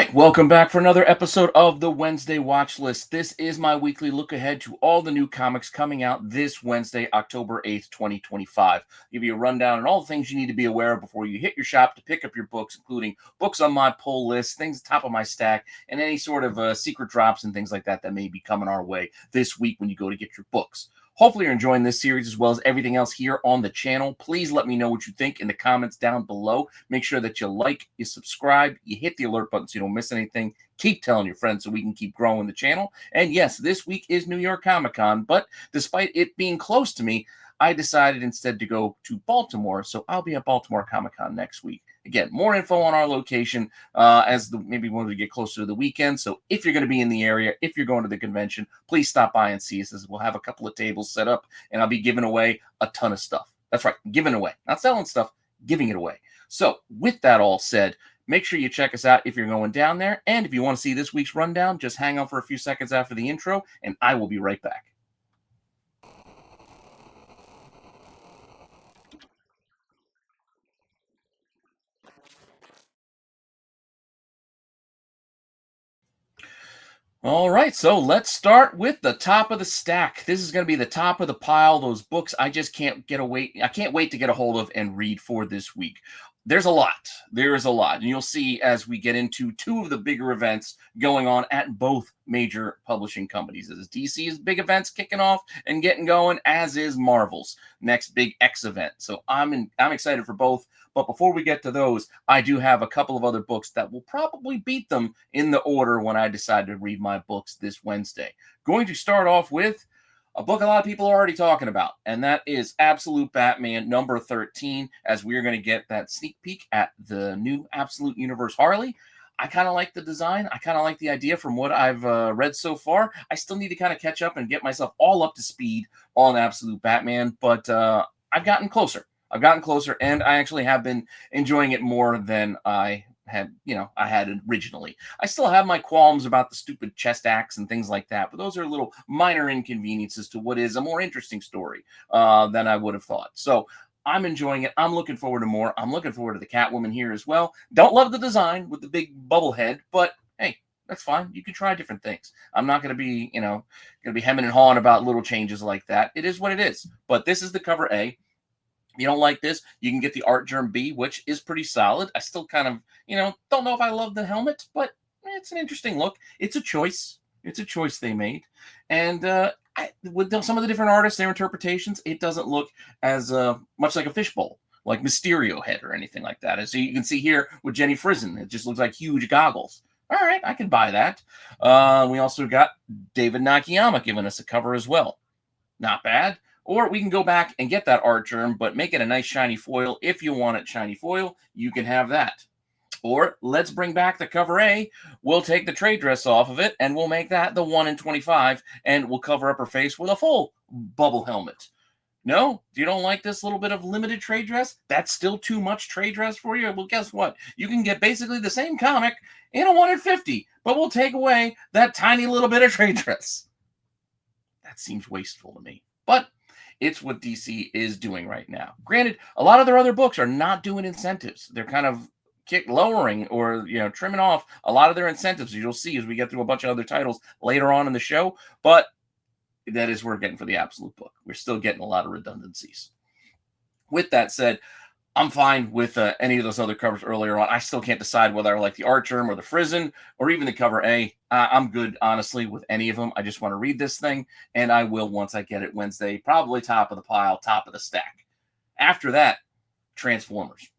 right, welcome back for another episode of the Wednesday Watch List. This is my weekly look ahead to all the new comics coming out this Wednesday, October 8th, 2025. I'll give you a rundown on all the things you need to be aware of before you hit your shop to pick up your books, including books on my pull list, things top of my stack, and any sort of secret drops and things like that that may be coming our way this week when you go to get your books. Hopefully you're enjoying this series as well as everything else here on the channel. Please let me know what you think in the comments down below. Make sure that you like, you subscribe, you hit the alert button so you don't miss anything. Keep telling your friends so we can keep growing the channel. And yes, this week is New York Comic Con, but despite it being close to me, I decided instead to go to Baltimore, so I'll be at Baltimore Comic Con next week. Again, more info on our location maybe when we get closer to the weekend. So if you're going to be in the area, if you're going to the convention, please stop by and see us, as we'll have a couple of tables set up, and I'll be giving away a ton of stuff. That's right, giving away, not selling stuff, giving it away. So with that all said, make sure you check us out if you're going down there. And if you want to see this week's rundown, just hang on for a few seconds after the intro, and I will be right back. All right, so let's start with the top of the stack. This is going to be the top of the pile. Those books I just can't I can't wait to get a hold of and read for this week. There's a lot. There is a lot. And you'll see as we get into two of the bigger events going on at both major publishing companies. As DC's big events kicking off and getting going, as is Marvel's next big X event. So I'm excited for both. But before we get to those, I do have a couple of other books that will probably beat them in the order when I decide to read my books this Wednesday. Going to start off with a book a lot of people are already talking about, and that is Absolute Batman number 13, as we're going to get that sneak peek at the new Absolute Universe Harley. I kind of like the design. I kind of like the idea from what I've read so far. I still need to kind of catch up and get myself all up to speed on Absolute Batman, but I've gotten closer. And I actually have been enjoying it more than I had originally. I still have my qualms about the stupid chest axe and things like that, but those are little minor inconveniences to what is a more interesting story than I would have thought. So I'm enjoying it. I'm looking forward to more. I'm looking forward to the Catwoman here as well. Don't love the design with the big bubble head, but hey, that's fine. You can try different things. I'm not going to be, hemming and hawing about little changes like that. It is what it is. But this is the cover A. If you don't like this, you can get the Art Germ B, which is pretty solid. I still kind of, don't know if I love the helmet, but it's an interesting look. It's a choice. It's a choice they made. And with some of the different artists, their interpretations, it doesn't look as much like a fishbowl, like Mysterio head or anything like that. As you can see here with Jenny Frison, it just looks like huge goggles. All right, I can buy that. We also got David Nakayama giving us a cover as well. Not bad. Or we can go back and get that Art Germ, but make it a nice shiny foil. If you want it shiny foil, you can have that. Or let's bring back the cover A. We'll take the trade dress off of it, and we'll make that the 1 in 25, and we'll cover up her face with a full bubble helmet. No? You don't like this little bit of limited trade dress? That's still too much trade dress for you? Well, guess what? You can get basically the same comic in a 1 in 50, but we'll take away that tiny little bit of trade dress. That seems wasteful to me. But it's what DC is doing right now. Granted, a lot of their other books are not doing incentives. They're kind of lowering or trimming off a lot of their incentives, you'll see as we get through a bunch of other titles later on in the show. But that is what we're getting for the Absolute book. We're still getting a lot of redundancies. With that said, I'm fine with any of those other covers earlier on. I still can't decide whether I like the Art Germ or the Frison or even the cover A. I'm good, honestly, with any of them. I just want to read this thing, and I will once I get it Wednesday. Probably top of the pile, top of the stack. After that, Transformers.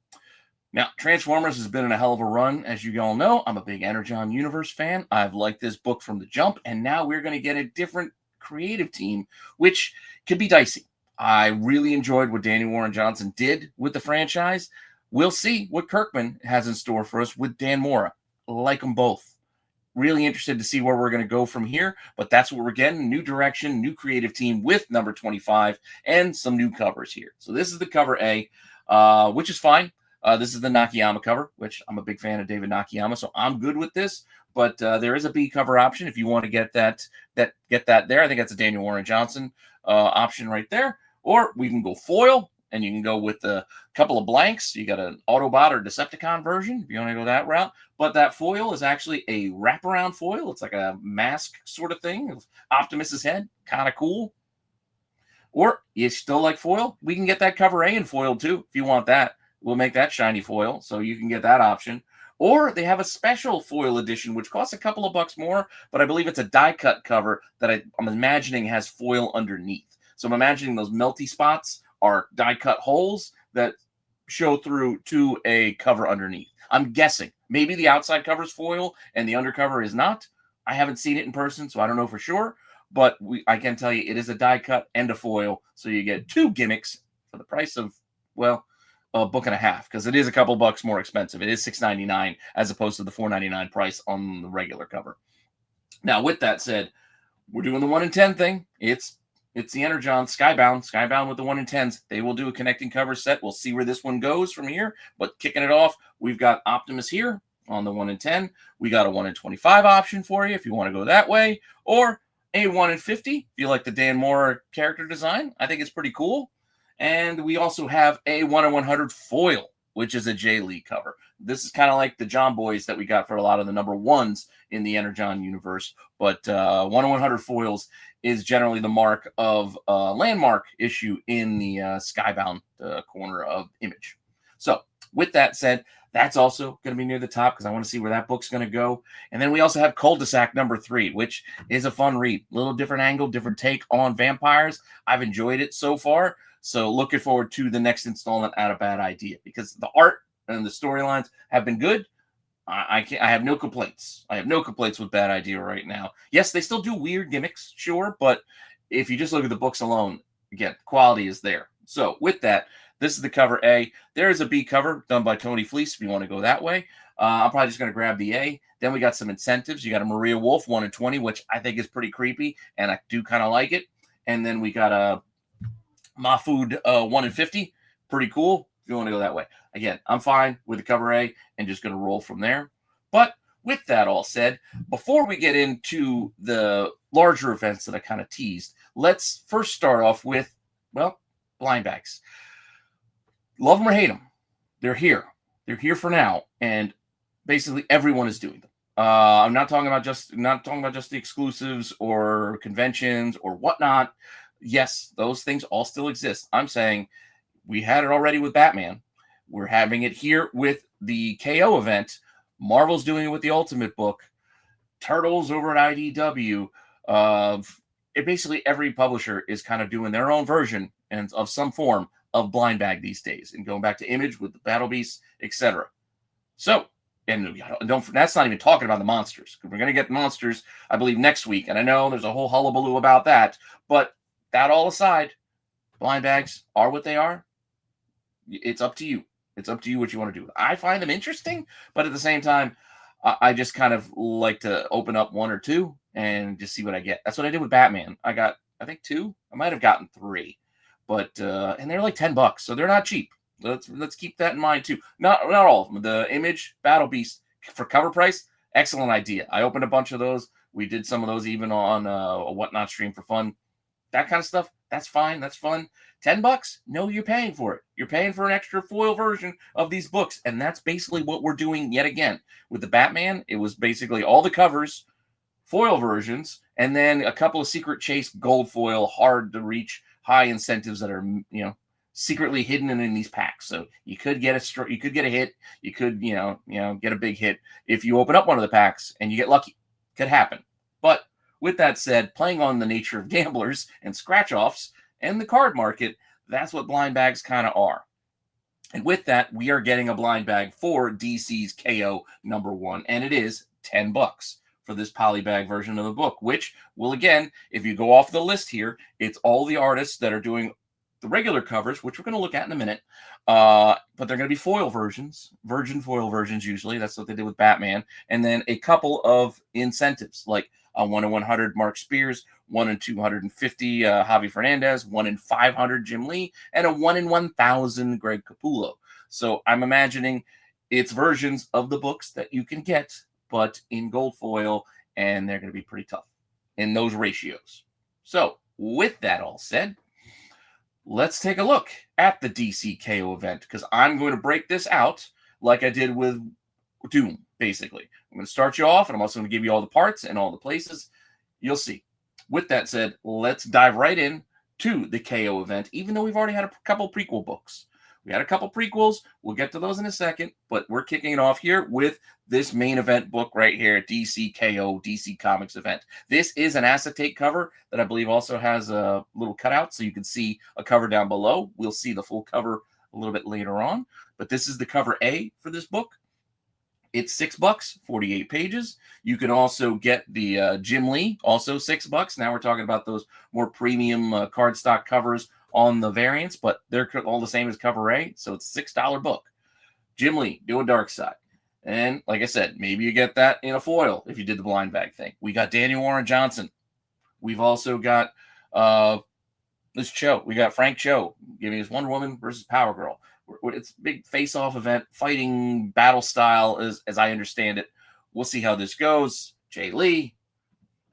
Now, Transformers has been in a hell of a run. As you all know, I'm a big Energon Universe fan. I've liked this book from the jump, and now we're going to get a different creative team, which could be dicey. I really enjoyed what Danny Warren Johnson did with the franchise. We'll see what Kirkman has in store for us with Dan Mora. Like them both. Really interested to see where we're going to go from here, but that's what we're getting. New direction, new creative team with number 25, and some new covers here. So this is the cover A, which is fine. This is the Nakayama cover, which I'm a big fan of David Nakayama, so I'm good with this. But there is a B cover option if you want to get that there. I think that's a Daniel Warren Johnson option right there. Or we can go foil, and you can go with a couple of blanks. You got an Autobot or Decepticon version if you want to go that route. But that foil is actually a wraparound foil. It's like a mask sort of thing of Optimus's head. Kind of cool. Or you still like foil? We can get that cover A in foil too if you want that. We'll make that shiny foil, so you can get that option. Or they have a special foil edition, which costs a couple of bucks more, but I believe it's a die-cut cover that I'm imagining has foil underneath. So I'm imagining those melty spots are die-cut holes that show through to a cover underneath. I'm guessing. Maybe the outside cover is foil and the undercover is not. I haven't seen it in person, so I don't know for sure. But I can tell you it is a die-cut and a foil, so you get two gimmicks for the price of, well, a book and a half, because it is a couple bucks more expensive. It is $6.99 as opposed to the $4.99 price on the regular cover. Now, with that said, we're doing the 1 in 10 thing. It's the Energon Skybound with the 1 in 10s. They will do a connecting cover set. We'll see where this one goes from here. But kicking it off, we've got Optimus here on the 1 in 10. We got a 1 in 25 option for you if you want to go that way, or a 1 in 50 if you like the Dan Moore character design. I think it's pretty cool. And we also have a 1 in 100 foil, which is a J Lee cover. This is kind of like the John Boys that we got for a lot of the number ones in the Energon universe. But 1 in 100 foils is generally the mark of a landmark issue in the Skybound corner of Image. So with that said, that's also going to be near the top because I want to see where that book's going to go. And then we also have Cul-de-sac number 3, which is a fun read. A little different angle, different take on vampires. I've enjoyed it so far. So looking forward to the next installment at A Bad Idea, because the art and the storylines have been good. I have no complaints. I have no complaints with Bad Idea right now. Yes, they still do weird gimmicks, sure, but if you just look at the books alone, again, quality is there. So with that, this is the cover A. There is a B cover done by Tony Fleece if you want to go that way. I'm probably just going to grab the A. Then we got some incentives. You got a Maria Wolf 1 in 20, which I think is pretty creepy, and I do kind of like it. And then we got a Mahfood 1 in 50. Pretty cool if you want to go that way. Again, I'm fine with the cover A and just going to roll from there. But with that all said, before we get into the larger events that I kind of teased, let's first start off with, well, blind bags. Love them or hate them, they're here. They're here for now, and basically everyone is doing them. I'm not talking about just the exclusives or conventions or whatnot. Yes, those things all still exist. I'm saying we had it already with Batman. We're having it here with the KO event. Marvel's doing it with the Ultimate book. Turtles over at IDW. Basically every publisher is kind of doing their own version and of some form of blind bag these days, and going back to Image with the Battle Beasts, etc. So, and that's not even talking about the monsters. We're going to get monsters, I believe, next week, and I know there's a whole hullabaloo about that, but that all aside, blind bags are what they are. It's up to you. It's up to you what you want to do. I find them interesting, but at the same time, I just kind of like to open up 1 or 2 and just see what I get. That's what I did with Batman. I got, I think, 2. I might have gotten 3. But and they're like $10, so they're not cheap. Let's keep that in mind too. Not all of them. The Image Battle Beast for cover price, excellent idea. I opened a bunch of those. We did some of those even on a Whatnot stream for fun. That kind of stuff, that's fine. That's fun. $10? No, you're paying for it. You're paying for an extra foil version of these books, and that's basically what we're doing yet again with the Batman. It was basically all the covers, foil versions, and then a couple of Secret Chase gold foil, hard to reach, high incentives that are, secretly hidden in these packs. So you could get a hit. You could, get a big hit if you open up one of the packs and you get lucky. Could happen. But with that said, playing on the nature of gamblers and scratch offs and the card market, that's what blind bags kind of are. And with that, we are getting a blind bag for DC's KO number 1, and it is $10 for this polybag version of the book, which will, again, if you go off the list here, it's all the artists that are doing the regular covers, which we're going to look at in a minute, but they're going to be foil versions, virgin foil versions usually. That's what they did with Batman. And then a couple of incentives, like a 1 in 100 Mark Spears, 1 in 250 Javi Fernandez, 1 in 500 Jim Lee, and a 1 in 1,000 Greg Capullo. So I'm imagining it's versions of the books that you can get, but in gold foil, and they're going to be pretty tough in those ratios. So with that all said, let's take a look at the DC KO event, because I'm going to break this out like I did with Doom, basically. I'm going to start you off, and I'm also going to give you all the parts and all the places. You'll see. With that said, let's dive right in to the KO event, even though we've already had a couple prequel books. We had a couple prequels. We'll get to those in a second, but we're kicking it off here with this main event book right here, DC KO, DC Comics event. This is an acetate cover that I believe also has a little cutout, so you can see a cover down below. We'll see the full cover a little bit later on, but this is the cover A for this book. It's $6, 48 pages. You can also get the Jim Lee, also $6. Now we're talking about those more premium cardstock covers on the variants, but they're all the same as cover A, so it's a $6 book. Jim Lee doing Dark Side. And like I said, maybe you get that in a foil if you did the blind bag thing. We got Daniel Warren Johnson. We've also got this Cho. We got Frank Cho giving us Wonder Woman versus Power Girl. It's a big face-off event, fighting battle style, as I understand it. We'll see how this goes. Jay Lee.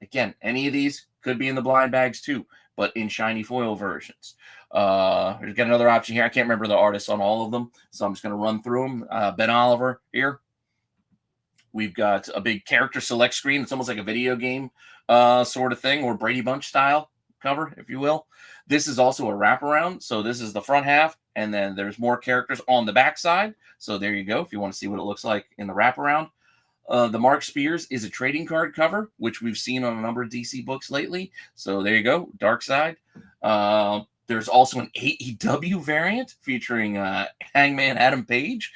Again, any of these could be in the blind bags too, but in shiny foil versions. There's got another option here. I can't remember the artists on all of them, so I'm just going to run through them. Ben Oliver here. We've got a big character select screen. It's almost like a video game sort of thing, or Brady Bunch style cover, if you will. This is also a wraparound. So this is the front half, and then there's more characters on the back side. So there you go, if you want to see what it looks like in the wraparound. The Mark Spears is a trading card cover, which we've seen on a number of DC books lately. So there you go, Dark Side. There's also an AEW variant featuring Hangman Adam Page.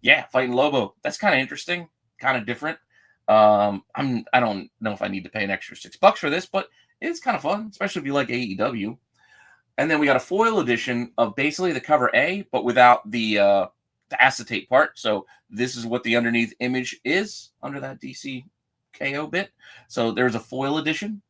Yeah, fighting Lobo. That's kind of interesting, kind of different. I don't know if I need to pay an extra $6 for this, but it's kind of fun, especially if you like AEW. And then we got a foil edition of basically the cover A, but without the acetate part. So this is what the underneath image is under that DC KO bit. So there's a foil edition.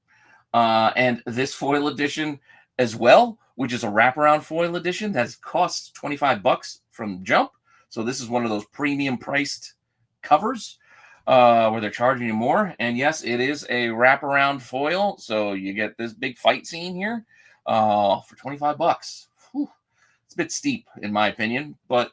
And this foil edition as well, which is a wraparound foil edition that costs $25 from Jump. So this is one of those premium priced covers where they're charging you more. And yes, it is a wraparound foil. So you get this big fight scene here for $25. Whew. It's a bit steep in my opinion, but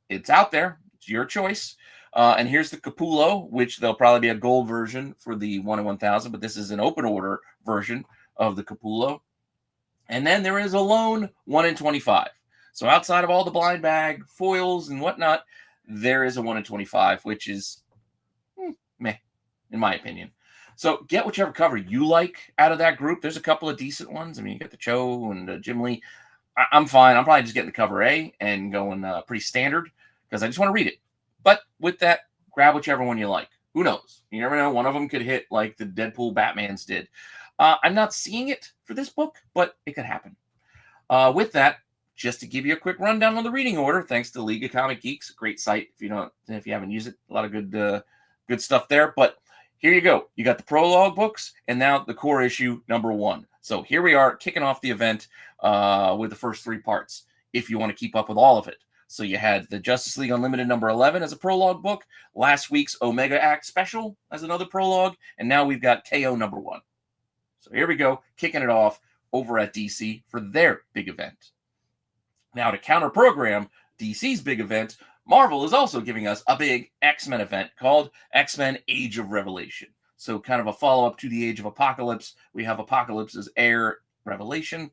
it's out there. It's your choice. And here's the Capullo, which there'll probably be a gold version for the 1 in 1,000, but this is an open order version of the Capullo. And then there is a lone 1 in 25. So outside of all the blind bag foils and whatnot, there is a 1 in 25, which is meh, in my opinion. So get whichever cover you like out of that group. There's a couple of decent ones. I mean, you got the Cho and Jim Lee. I'm fine. I'm probably just getting the cover A and going pretty standard because I just want to read it. But with that, grab whichever one you like. Who knows? You never know. One of them could hit like the Deadpool Batmans did. I'm not seeing it for this book, but it could happen. With that, just to give you a quick rundown on the reading order, thanks to League of Comic Geeks, a great site if you haven't used it, a lot of good stuff there. But here you go. You got the prologue books, and now the core issue number 1. So here we are kicking off the event with the first 3 parts, if you want to keep up with all of it. So you had the Justice League Unlimited number 11 as a prologue book, last week's Omega Act special as another prologue, and now we've got KO number 1. So here we go, kicking it off over at DC for their big event. Now to counter program DC's big event, Marvel is also giving us a big X-Men event called X-Men Age of Revelation. So kind of a follow-up to the Age of Apocalypse. We have Apocalypse's heir, Revelation.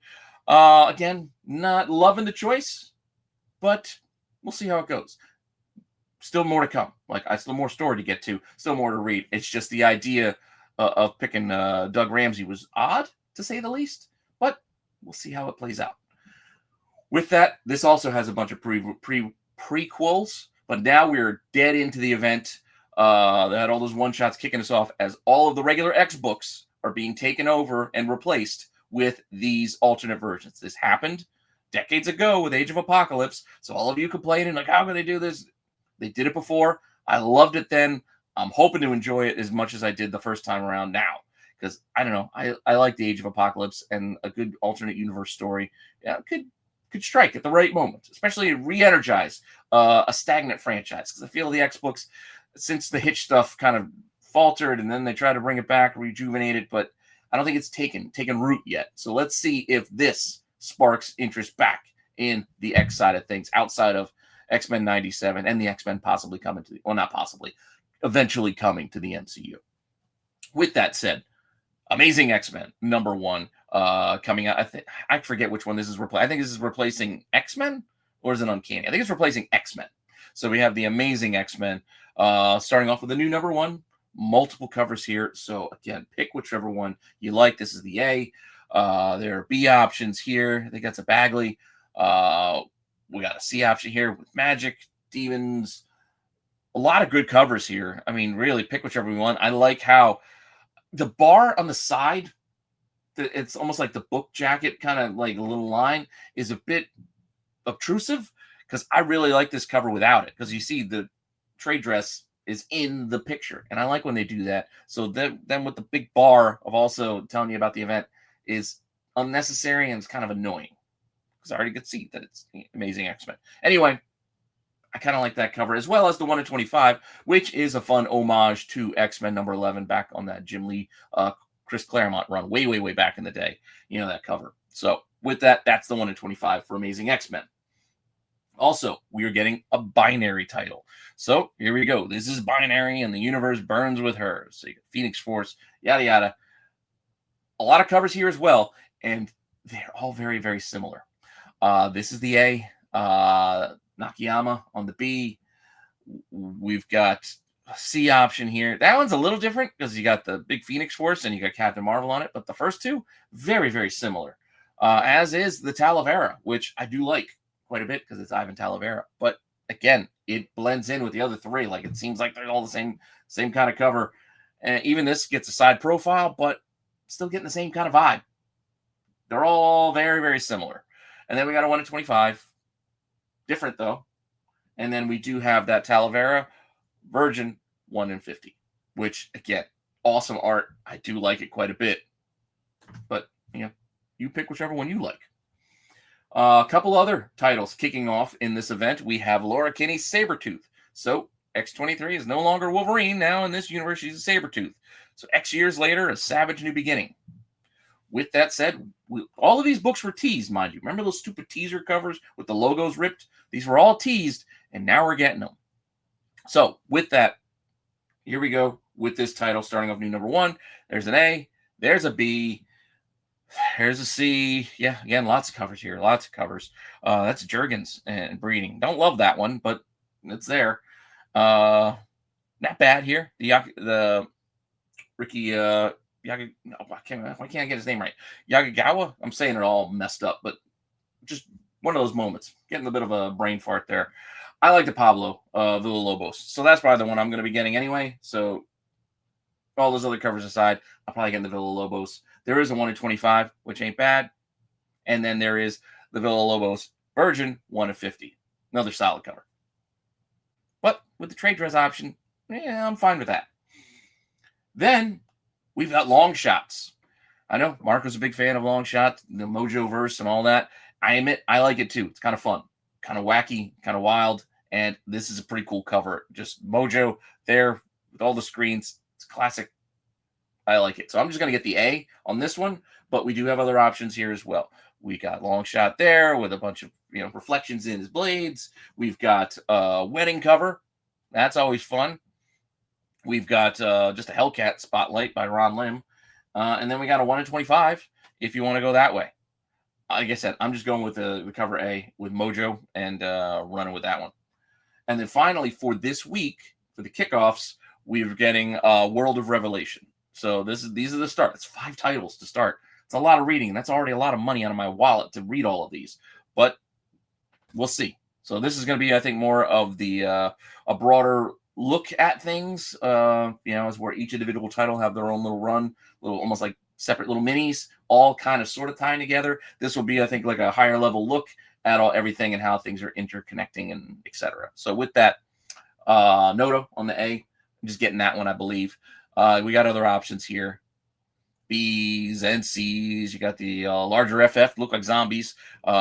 Again, not loving the choice, but we'll see how it goes. Still more to come. Still more story to get to. Still more to read. It's just the idea of picking Doug Ramsey was odd, to say the least. But we'll see how it plays out. With that, this also has a bunch of prequels. But now we're dead into the event. They had all those one-shots kicking us off as all of the regular X books are being taken over and replaced with these alternate versions. This happened decades ago with Age of Apocalypse. So all of you complaining, like, how can they do this? They did it before. I loved it then. I'm hoping to enjoy it as much as I did the first time around now. Because, I don't know, I like the Age of Apocalypse, and a good alternate universe story could strike at the right moment, especially re-energize a stagnant franchise. Because I feel the X books, since the Hitch stuff kind of faltered, and then they try to bring it back, rejuvenate it, but I don't think it's taken root yet. So let's see if this sparks interest back in the X side of things, outside of X-Men 97 and the X-Men possibly coming to the, well, not possibly, eventually coming to the MCU. With that said, Amazing X-Men #1 coming out. I forget which one this is replacing. I think this is replacing X-Men, or is it Uncanny? I think it's replacing X-Men. So we have the Amazing X-Men starting off with a new #1. Multiple covers here. So again, pick whichever one you like. This is the A. There are B options here. I think that's a Bagley. We got a C option here with Magic, Demons. A lot of good covers here. I mean, really, pick whichever you want. I like how the bar on the side, it's almost like the book jacket, kind of like a little line, is a bit obtrusive, because I really like this cover without it, because you see the trade dress is in the picture, and I like when they do that. So then with the big bar of also telling you about the event is unnecessary, and it's kind of annoying, because I already could see that it's Amazing X-Men. Anyway, I kind of like that cover, as well as the 1 in 25, which is a fun homage to X-Men #11 back on that Jim Lee, Chris Claremont run way back in the day. You know that cover. So with that, that's the 1 in 25 for Amazing X-Men. Also, we are getting a binary title. So here we go. This is binary, and the universe burns with her. So you got Phoenix Force, yada yada. A lot of covers here as well, and they're all very similar. This is the A. Nakayama on the B. We've got a C option here. That one's a little different, because you got the big Phoenix Force and you got Captain Marvel on it, but the first two, very similar. As is the Talavera, which I do like quite a bit, because it's Ivan Talavera. But again, it blends in with the other three. Like, it seems like they're all the same kind of cover. And even this gets a side profile, but still getting the same kind of vibe. They're all very similar. And then we got a 1 in 25. Different though. And then we do have that Talavera Virgin 1 in 50, which again, awesome art. I do like it quite a bit, but you pick whichever one you like. A couple other titles kicking off in this event. We have Laura Kinney's Sabretooth. So X-23 is no longer Wolverine. Now in this universe, she's a Sabretooth. So X years later, a savage new beginning. With that said, all of these books were teased, mind you. Remember those stupid teaser covers with the logos ripped? These were all teased, and now we're getting them. So with that, here we go with this title starting off new #1. There's an A, there's a B, there's a C. Yeah, again, lots of covers here, lots of covers. That's Jurgens and Breeding. Don't love that one, but it's there. Not bad here. The Ricky... why can't I get his name right? Yagagawa? I'm saying it all messed up, but just one of those moments. Getting a bit of a brain fart there. I like the Pablo Villalobos, so that's probably the one I'm going to be getting anyway. So all those other covers aside, I'll probably get the Villalobos. There is a 1 in 25, which ain't bad. And then there is the Villalobos Virgin 1 in 50. Another solid cover. But with the trade dress option, I'm fine with that. Then we've got long shots. I know Mark was a big fan of long shots, the Mojo verse and all that. I admit I like it too. It's kind of fun, kind of wacky, kind of wild. And this is a pretty cool cover. Just Mojo there with all the screens. It's classic. I like it. So I'm just going to get the A on this one, but we do have other options here as well. We got long shot there with a bunch of reflections in his blades. We've got a wedding cover. That's always fun. We've got just a Hellcat spotlight by Ron Lim. And then we got a 1 in 25 if you want to go that way. Like I said, I'm just going with the cover A with Mojo and running with that one. And then finally for this week, for the kickoffs, we're getting World of Revelation. So these are the start. It's 5 titles to start. It's a lot of reading. That's already a lot of money out of my wallet to read all of these. But we'll see. So this is going to be, I think, more of the a broader look at things, as where each individual title have their own little run, little almost like separate little minis, all kind of sort of tying together. This will be, I think, like a higher level look at everything and how things are interconnecting and etc. So with that, Noto on the A, I'm just getting that one, I believe. We got other options here. B's and C's. You got the larger FF, look like zombies. We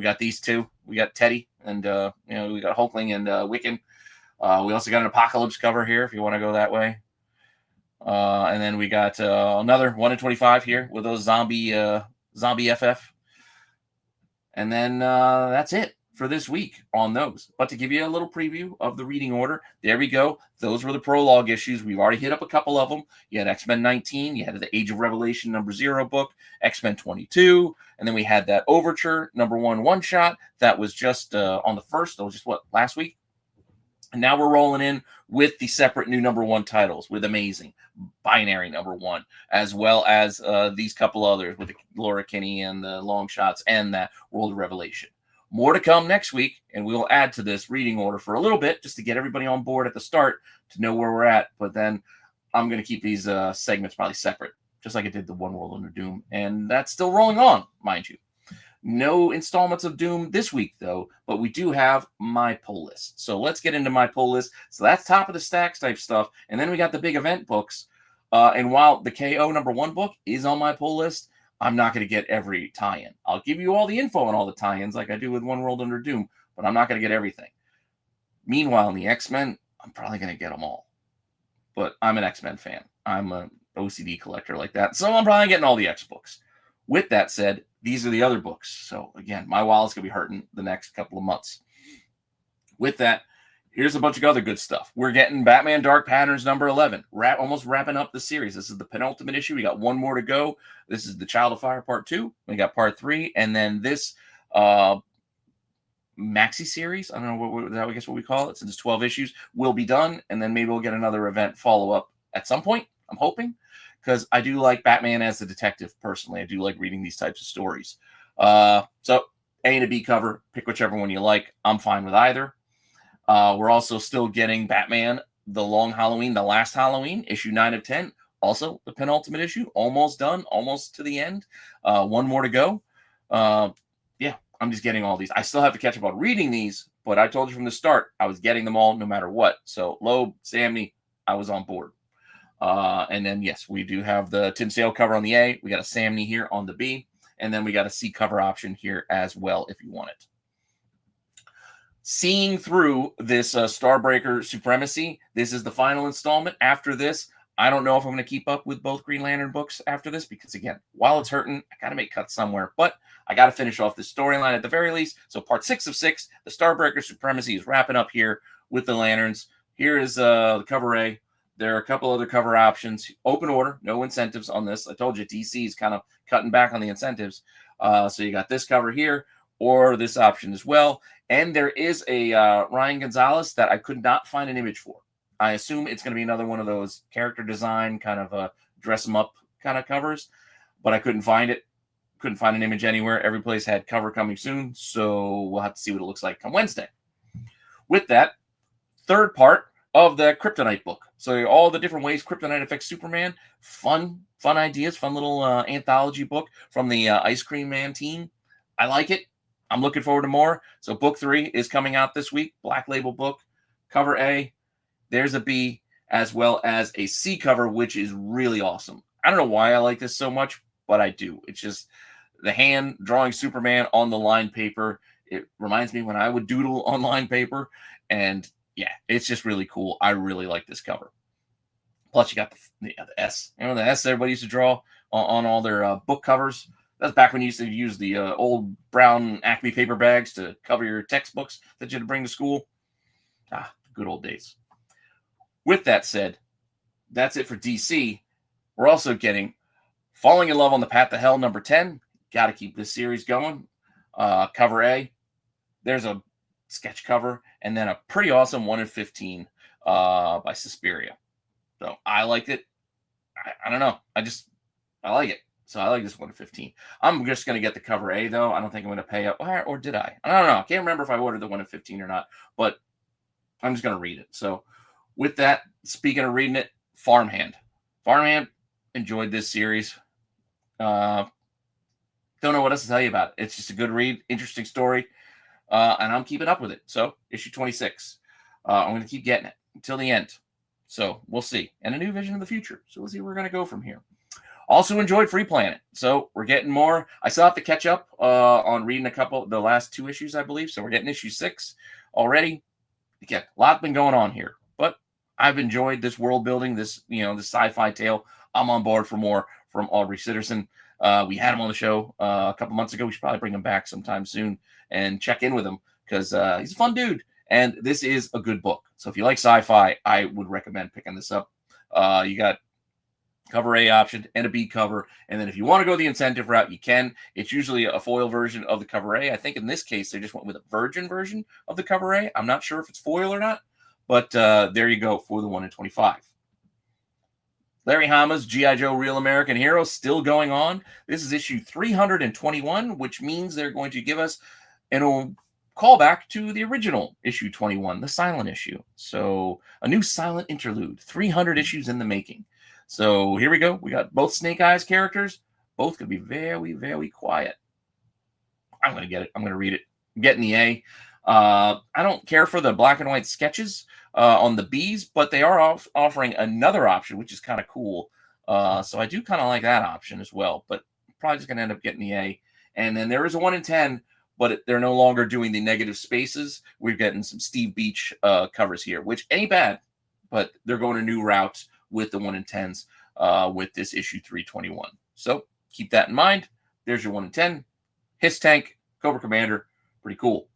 got these two. We got Teddy and we got Hulkling and Wiccan. We also got an Apocalypse cover here if you want to go that way. And then we got another 1 in 25 here with those zombie FF. And then that's it for this week on those. But to give you a little preview of the reading order, there we go. Those were the prologue issues. We've already hit up a couple of them. You had X-Men 19, you had the Age of Revelation #0 book, X-Men 22, and then we had that Overture #1 one-shot that was just on the first, that was just last week? And now we're rolling in with the separate new #1 titles with Amazing, Binary #1, as well as these couple others with the Laura Kinney and the Long Shots and that World of Revelation. More to come next week, and we'll add to this reading order for a little bit just to get everybody on board at the start to know where we're at. But then I'm going to keep these segments probably separate, just like I did the One World Under Doom. And that's still rolling on, mind you. No installments of Doom this week, though, but we do have my pull list. So let's get into my pull list. So that's top of the stacks type stuff. And then we got the big event books. And while the KO #1 book is on my pull list, I'm not going to get every tie-in. I'll give you all the info on all the tie-ins like I do with One World Under Doom, but I'm not going to get everything. Meanwhile, in the X-Men, I'm probably going to get them all. But I'm an X-Men fan. I'm an OCD collector like that. So I'm probably getting all the X books. With that said, these are the other books. So again, my wallet's going to be hurting the next couple of months. With that, here's a bunch of other good stuff. We're getting Batman Dark Patterns #11. Almost wrapping up the series. This is the penultimate issue. We got one more to go. This is the Child of Fire Part 2. We got Part 3. And then this maxi series, I don't know I guess what we call it, since it's 12 issues, will be done. And then maybe we'll get another event follow-up at some point, I'm hoping. Because I do like Batman as a detective, personally. I do like reading these types of stories. So A and a B cover, pick whichever one you like. I'm fine with either. We're also still getting Batman, The Long Halloween, The Last Halloween, issue 9 of 10. Also the penultimate issue, almost done, almost to the end. One more to go. Yeah, I'm just getting all these. I still have to catch up on reading these, but I told you from the start, I was getting them all no matter what. So Loeb, Samney, I was on board. And then, yes, we do have the Tim Sale cover on the A. We got a Samney here on the B. And then we got a C cover option here as well if you want it. Seeing through this Starbreaker Supremacy, this is the final installment. After this, I don't know if I'm going to keep up with both Green Lantern books after this because, again, while it's hurting, I got to make cuts somewhere. But I got to finish off this storyline at the very least. So part 6 of 6, the Starbreaker Supremacy is wrapping up here with the Lanterns. Here is the cover A. There are a couple other cover options. Open order, no incentives on this. I told you DC is kind of cutting back on the incentives. So you got this cover here or this option as well. And there is a Ryan Gonzalez that I could not find an image for. I assume it's going to be another one of those character design kind of dress them up kind of covers. But I couldn't find it. Couldn't find an image anywhere. Every place had cover coming soon. So we'll have to see what it looks like come Wednesday. With that, third part of the Kryptonite book. So all the different ways Kryptonite affects Superman. Fun ideas, fun little anthology book from the Ice Cream Man team. I like it. I'm looking forward to more. So book 3 is coming out this week. Black Label book. Cover A. There's a B, as well as a C cover, which is really awesome. I don't know why I like this so much, but I do. It's just the hand drawing Superman on the lined paper. It reminds me when I would doodle on lined paper. And yeah, it's just really cool. I really like this cover. Plus, you got the S. You know, the S everybody used to draw on all their book covers. That's back when you used to use the old brown Acme paper bags to cover your textbooks that you had to bring to school. Good old days. With that said, that's it for DC. We're also getting Falling in Love on the Path to Hell #10. Got to keep this series going. Cover A. There's a sketch cover, and then a pretty awesome 1 in 15 by Suspiria. So I liked it. I don't know. I like it. So I like this 1 in 15. I'm just going to get the cover A, though. I don't think I'm going to pay up. Or did I? I don't know. I can't remember if I ordered the 1 in 15 or not, but I'm just going to read it. So with that, speaking of reading it, Farmhand. Farmhand, enjoyed this series. Don't know what else to tell you about it. It's just a good read, interesting story. And I'm keeping up with it. So, issue 26. I'm going to keep getting it until the end. So, we'll see. And a new vision of the future. So, we'll see where we're going to go from here. Also enjoyed Free Planet. So, we're getting more. I still have to catch up on reading the last 2 issues, I believe. So, we're getting issue 6 already. Again, a lot been going on here. But I've enjoyed this world building, this sci-fi tale. I'm on board for more from Aubrey Sitterson. We had him on the show a couple months ago. We should probably bring him back sometime soon and check in with him because he's a fun dude. And this is a good book. So if you like sci-fi, I would recommend picking this up. You got cover A option and a B cover. And then if you want to go the incentive route, you can. It's usually a foil version of the cover A. I think in this case, they just went with a virgin version of the cover A. I'm not sure if it's foil or not, but there you go for the 1 in 25. Larry Hama's G.I. Joe Real American Hero still going on. This is issue 321, which means they're going to give us an callback to the original issue 21, the silent issue. So a new silent interlude, 300 issues in the making. So here we go. We got both Snake Eyes characters. Both could be very, very quiet. I'm going to get it. I'm going to read it. I'm getting the A. I don't care for the black and white sketches on the Bs, but they are offering another option, which is kind of cool. So I do kind of like that option as well, but probably just going to end up getting the A. And then there is a 1 in 10, but they're no longer doing the negative spaces. We're getting some Steve Beach covers here, which ain't bad, but they're going a new route with the 1 in 10s with this issue 321. So keep that in mind. There's your 1 in 10. Hiss Tank, Cobra Commander, pretty cool.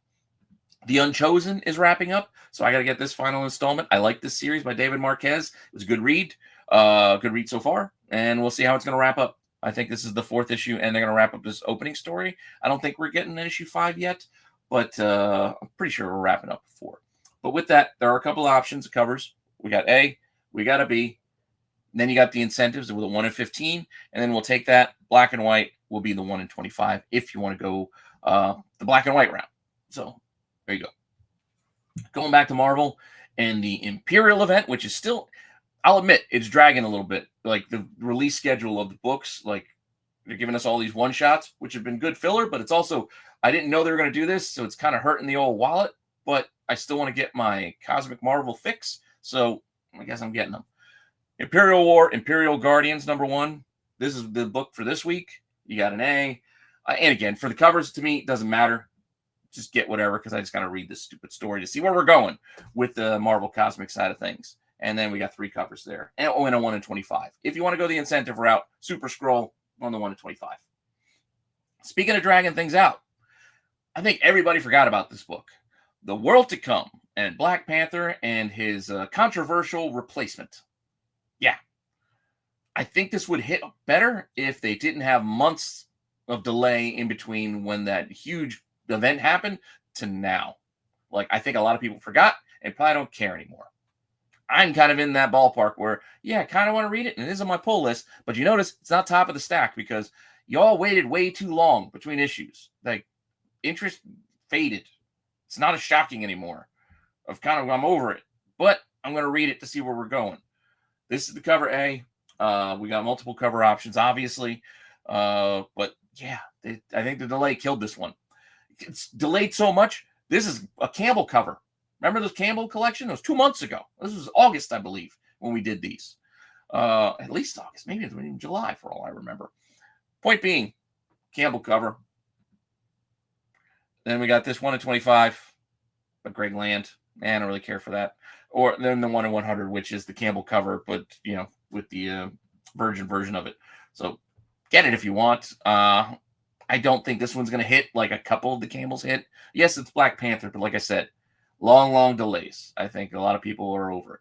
The Unchosen is wrapping up, so I got to get this final installment. I like this series by David Marquez. It was a good read so far, and we'll see how it's going to wrap up. I think this is the 4th issue, and they're going to wrap up this opening story. I don't think we're getting issue 5 yet, but I'm pretty sure we're wrapping up 4. But with that, there are a couple of options of covers. We got A, we got a B, and then you got the incentives with a 1 in 15, and then we'll take that. Black and white will be the 1 in 25 if you want to go the black and white route. So there you go. Going back to Marvel and the Imperial event, which is still, I'll admit, it's dragging a little bit. Like the release schedule of the books, like they're giving us all these one-shots, which have been good filler, but it's also, I didn't know they were going to do this, so it's kind of hurting the old wallet, but I still want to get my Cosmic Marvel fix, so I guess I'm getting them. Imperial War, Imperial Guardians, #1. This is the book for this week. You got an A. And again, for the covers, to me, it doesn't matter. Just get whatever, because I just got to read this stupid story to see where we're going with the Marvel Cosmic side of things. And then we got 3 covers there. And a 1 in 25. If you want to go the incentive route, Super Scroll on the 1 in 25. Speaking of dragging things out, I think everybody forgot about this book. The World to Come and Black Panther and his controversial replacement. Yeah. I think this would hit better if they didn't have months of delay in between when that huge event happened to now. Like, I think a lot of people forgot and probably don't care anymore. I'm kind of in that ballpark where, yeah, I kind of want to read it, and it is on my pull list, but you notice it's not top of the stack because y'all waited way too long between issues. Like, interest faded. It's not as shocking anymore. I'm over it, but I'm going to read it to see where we're going. This is the cover A. We got multiple cover options, obviously, but yeah, I think the delay killed this one. It's delayed so much. This is a Campbell cover. Remember this Campbell collection? It was 2 months ago. This was August, I believe, when we did these. At least August. Maybe it was in July, for all I remember. Point being, Campbell cover. Then we got this 1 in 25 by Greg Land. I don't really care for that. Or then the 1 in 100, which is the Campbell cover, but, you know, with the virgin version of it. So get it if you want. I don't think this one's going to hit like a couple of the Campbells hit. Yes, it's Black Panther, but like I said, long delays. I think a lot of people are over it.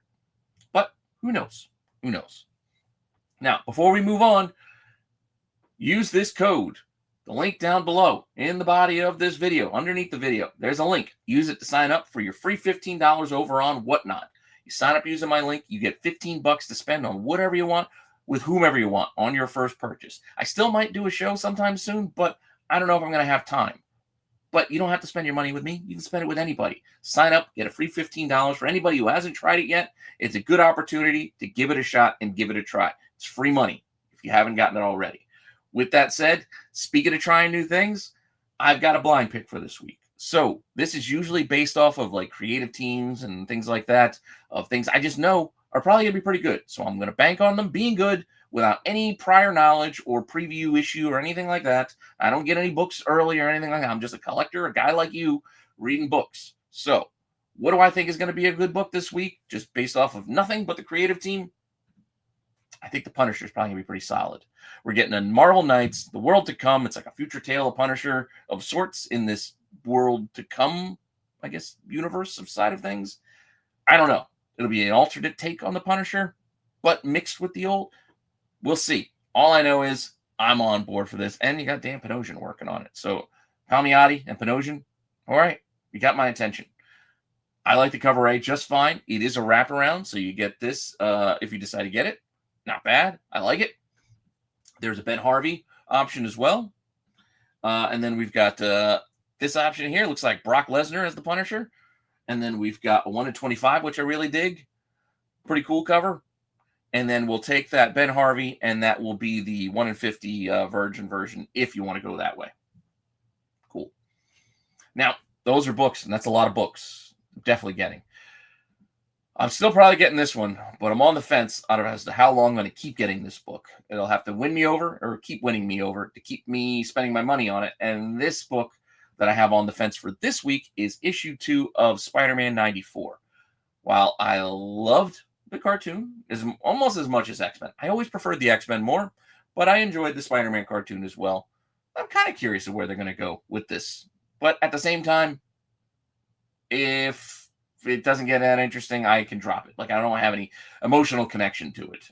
But who knows? Who knows? Now, before we move on, use this code. The link down below in the body of this video, underneath the video, there's a link. Use it to sign up for your free $15 over on Whatnot. You sign up using my link, you get $15 to spend on whatever you want with whomever you want on your first purchase. I still might do a show sometime soon, but I don't know if I'm going to have time. But you don't have to spend your money with me. You can spend it with anybody. Sign up, get a free $15 for anybody who hasn't tried it yet. It's a good opportunity to give it a shot and give it a try. It's free money if you haven't gotten it already. With that said, speaking of trying new things, I've got a blind pick for this week. So this is usually based off of like creative teams and things like that, of things I just know are probably going to be pretty good. So I'm going to bank on them being good without any prior knowledge or preview issue or anything like that. I don't get any books early or anything like that. I'm just a collector, a guy like you reading books. So what do I think is going to be a good book this week? Just based off of nothing but the creative team. I think the Punisher is probably going to be pretty solid. We're getting a Marvel Knights, the world to come. It's like a future tale of Punisher of sorts in this world to come, I guess, universe of side of things. I don't know. It'll be an alternate take on the Punisher, but mixed with the old. We'll see. All I know is I'm on board for this, and you got Dan Panosian working on it. So Palmiotti and Panosian, all right, you got my attention. I like the cover A just fine. It is a wraparound, so you get this if you decide to get it. Not bad. I like it. There's a Ben Harvey option as well. And then we've got this option here. Looks like Brock Lesnar as the Punisher. And then we've got a 1 in 25, which I really dig. Pretty cool cover. And then we'll take that Ben Harvey, and that will be the 1 in 50 Virgin version if you want to go that way. Cool. Now, those are books, and that's a lot of books. Definitely getting. I'm still probably getting this one, but I'm on the fence as to how long I'm going to keep getting this book. It'll have to win me over or keep winning me over to keep me spending my money on it. And this book that I have on the fence for this week is issue 2 of Spider-Man 94. While I loved the cartoon almost as much as X-Men, I always preferred the X-Men more, but I enjoyed the Spider-Man cartoon as well. I'm kind of curious of where they're going to go with this. But at the same time, if it doesn't get that interesting, I can drop it. Like, I don't have any emotional connection to it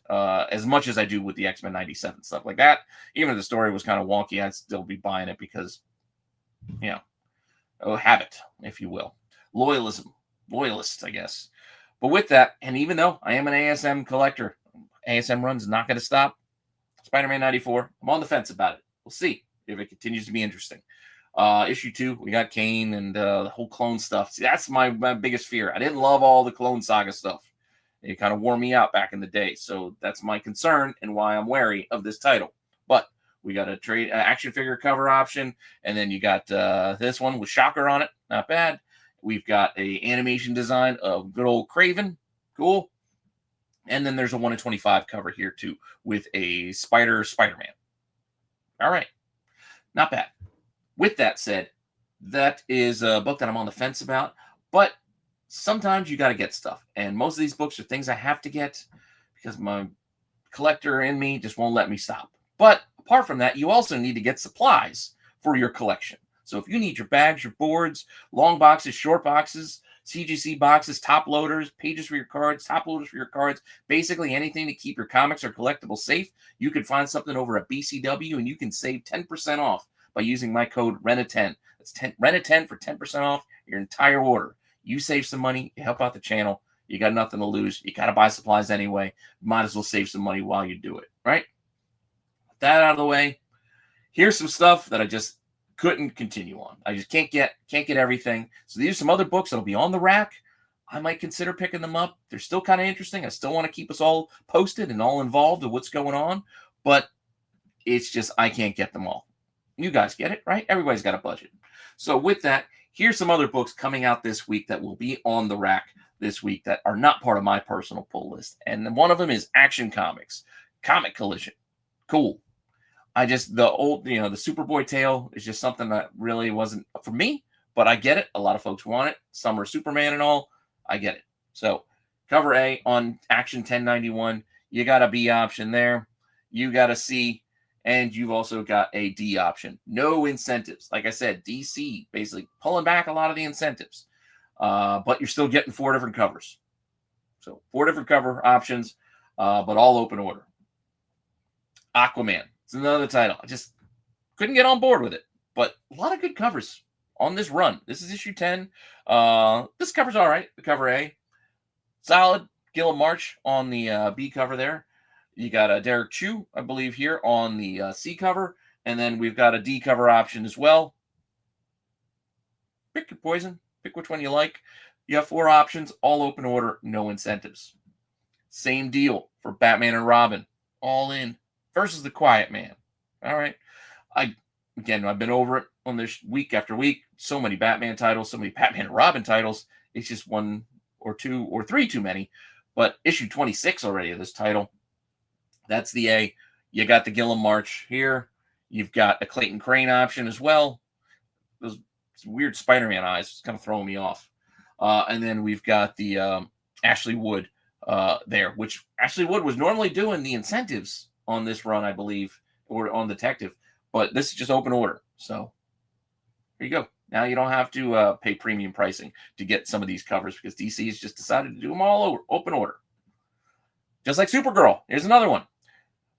as much as I do with the X-Men 97 stuff like that. Even if the story was kind of wonky, I'd still be buying it because, habit, if you will. Loyalist, I guess. But with that, and even though I am an ASM collector, ASM run's not going to stop. Spider-Man 94, I'm on the fence about it. We'll see if it continues to be interesting. Issue 2, we got Kane and the whole clone stuff. See, that's my biggest fear. I didn't love all the Clone Saga stuff. It kind of wore me out back in the day. So that's my concern and why I'm wary of this title. But we got a trade action figure cover option. And then you got this one with Shocker on it. Not bad. We've got a animation design of good old Craven. Cool. And then there's a 1 in 25 cover here too with a Spider-Man. All right. Not bad. With that said, that is a book that I'm on the fence about, but sometimes you got to get stuff. And most of these books are things I have to get because my collector in me just won't let me stop. But apart from that, you also need to get supplies for your collection. So if you need your bags, your boards, long boxes, short boxes, CGC boxes, top loaders, pages for your cards, top loaders for your cards, basically anything to keep your comics or collectibles safe, you can find something over at BCW and you can save 10% off by using my code RENA10. That's RENA10 for 10% off your entire order. You save some money, you help out the channel, you got nothing to lose, you got to buy supplies anyway, might as well save some money while you do it, right? With that out of the way, here's some stuff that I just couldn't continue on. I just can't get everything. So these are some other books that'll be on the rack. I might consider picking them up. They're still kind of interesting. I still want to keep us all posted and all involved with what's going on, but it's just I can't get them all. You guys get it, right? Everybody's got a budget. So with that, here's some other books coming out this week that will be on the rack this week that are not part of my personal pull list. And one of them is Action Comics, Comic Collision. Cool. The Superboy tale is just something that really wasn't for me, but I get it. A lot of folks want it. Summer Superman and all. I get it. So cover A on Action 1091. You got a B option there. You got a C. And you've also got a D option. No incentives. Like I said, DC basically pulling back a lot of the incentives. But you're still getting 4 different covers. So 4 different cover options, but all open order. Aquaman. It's another title. I just couldn't get on board with it. But a lot of good covers on this run. This is issue 10. This cover's all right. The cover A. Solid. Gilliam March on the B cover there. You got a Derek Chu, I believe, here on the C cover. And then we've got a D cover option as well. Pick your poison. Pick which one you like. You have 4 options, all open order, no incentives. Same deal for Batman and Robin. All in versus the Quiet Man. All right. I've been over it on this week after week. So many Batman titles, so many Batman and Robin titles. It's just 1 or 2 or 3 too many. But issue 26 already of this title. That's the A. You got the Gilliam March here. You've got a Clayton Crane option as well. Those weird Spider-Man eyes kind of throwing me off. And then we've got the Ashley Wood there, which Ashley Wood was normally doing the incentives on this run, I believe, or on Detective, but this is just open order. So there you go. Now you don't have to pay premium pricing to get some of these covers because DC has just decided to do them all over open order. Just like Supergirl. Here's another one.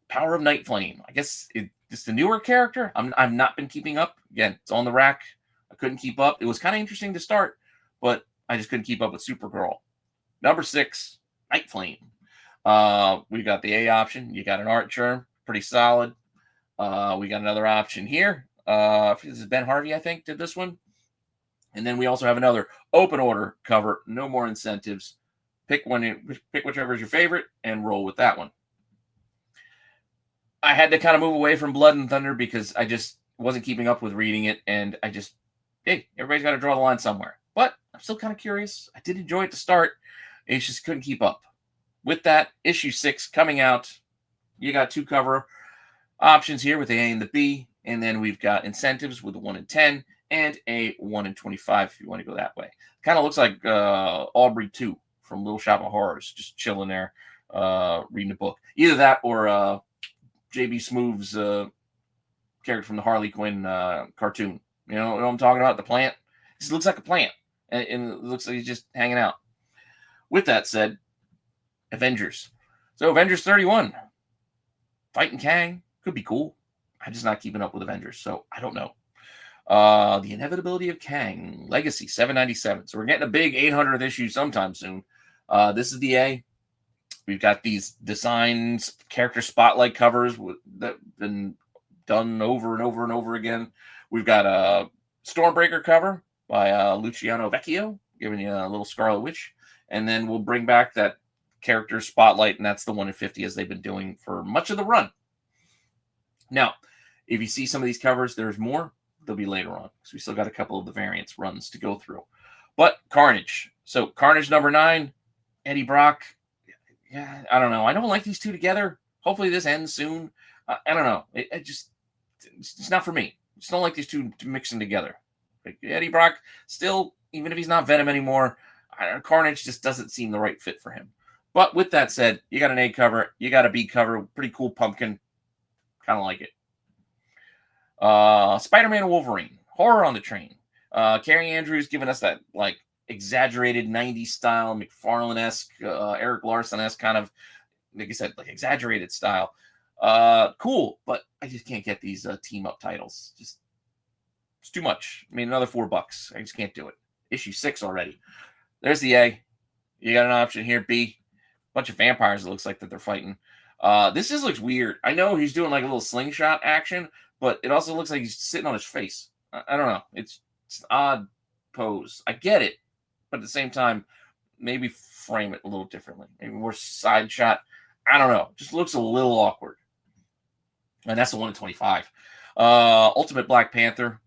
Power of Night Flame. I guess it's the newer character. I've not been keeping up. Again, it's on the rack. I couldn't keep up. It was kind of interesting to start, but I just couldn't keep up with Supergirl. Number 6, Night Flame. We got the A option. You got an art germ. Pretty solid. We got another option here. This is Ben Harvey, I think, did this one. And then we also have another open order cover. No more incentives. Pick whichever is your favorite and roll with that one. I had to kind of move away from Blood and Thunder because I just wasn't keeping up with reading it. And hey, everybody's got to draw the line somewhere. But I'm still kind of curious. I did enjoy it to start. I just couldn't keep up. With that, issue 6 coming out. You got 2 cover options here with the A and the B. And then we've got incentives with a 1 in 10 and a 1 in 25 if you want to go that way. Kind of looks like Aubrey 2 from Little Shop of Horrors, just chilling there, reading a book. Either that or J.B. Smooth's character from the Harley Quinn cartoon. You know what I'm talking about? The plant. This looks like a plant, and it looks like he's just hanging out. With that said, Avengers. So Avengers 31. Fighting Kang. Could be cool. I'm just not keeping up with Avengers, so I don't know. The Inevitability of Kang. Legacy, $7.97. So we're getting a big 800th issue sometime soon. This is the A. We've got these designs, character spotlight covers that have been done over and over and over again. We've got a Stormbreaker cover by Luciano Vecchio, giving you a little Scarlet Witch. And then we'll bring back that character spotlight, and that's the 1 in 50 as they've been doing for much of the run. Now, if you see some of these covers, there's more. They'll be later on because we still got a couple of the variants runs to go through. But Carnage. So Carnage number 9, Eddie Brock. Yeah, I don't know. I don't like these two together. Hopefully this ends soon. I don't know. It's not for me. I just don't like these two mixing together. Like Eddie Brock, still, even if he's not Venom anymore, Carnage just doesn't seem the right fit for him. But with that said, you got an A cover, you got a B cover, pretty cool pumpkin. Kind of like it. Spider-Man and Wolverine, Horror on the Train. Carrie Andrews giving us that like exaggerated 90s style, McFarlane-esque, Eric Larson-esque kind of, like I said, like exaggerated style. Cool, but I just can't get these team up titles. Just it's too much. I mean, another $4. I just can't do it. Issue 6 already. There's the A. You got an option here. B. Bunch of vampires. It looks like that they're fighting. This just looks weird. I know he's doing like a little slingshot action, but it also looks like he's sitting on his face. I don't know. It's an odd pose. I get it, but at the same time, maybe frame it a little differently. Maybe more side shot. I don't know. Just looks a little awkward. And that's the 1 in 25. Ultimate Black Panther.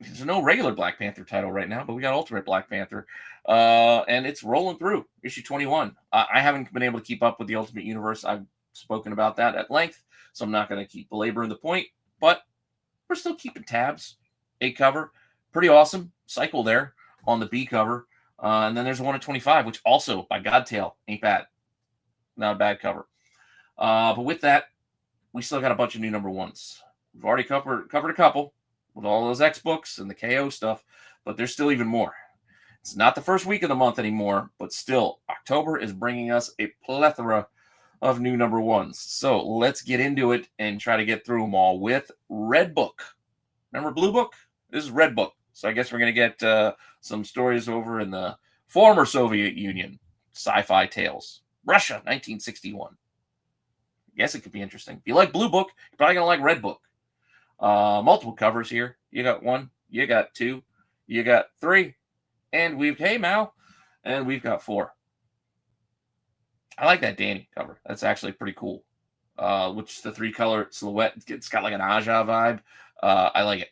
There's no regular Black Panther title right now, but we got Ultimate Black Panther. And it's rolling through. Issue 21. I haven't been able to keep up with the Ultimate Universe. I've spoken about that at length, so I'm not going to keep belaboring the point. But we're still keeping tabs. A cover. Pretty awesome. Cycle there on the B cover. And then there's a 1 in 25, which also, by Godtail, ain't bad. Not a bad cover. But with that, we still got a bunch of new number 1s. We've already covered a couple with all those X books and the KO stuff, but there's still even more. It's not the first week of the month anymore, but still, October is bringing us a plethora of new number 1s. So let's get into it and try to get through them all with Red Book. Remember Blue Book? This is Red Book. So I guess we're going to get some stories over in the former Soviet Union. Sci-fi tales. Russia, 1961. I guess it could be interesting. If you like Blue Book, you're probably going to like Red Book. Multiple covers here. You got 1, you got 2, you got 3, and we've got 4. I like that Danny cover. That's actually pretty cool. Which is the 3-color silhouette. It's got like an Aja vibe. I like it.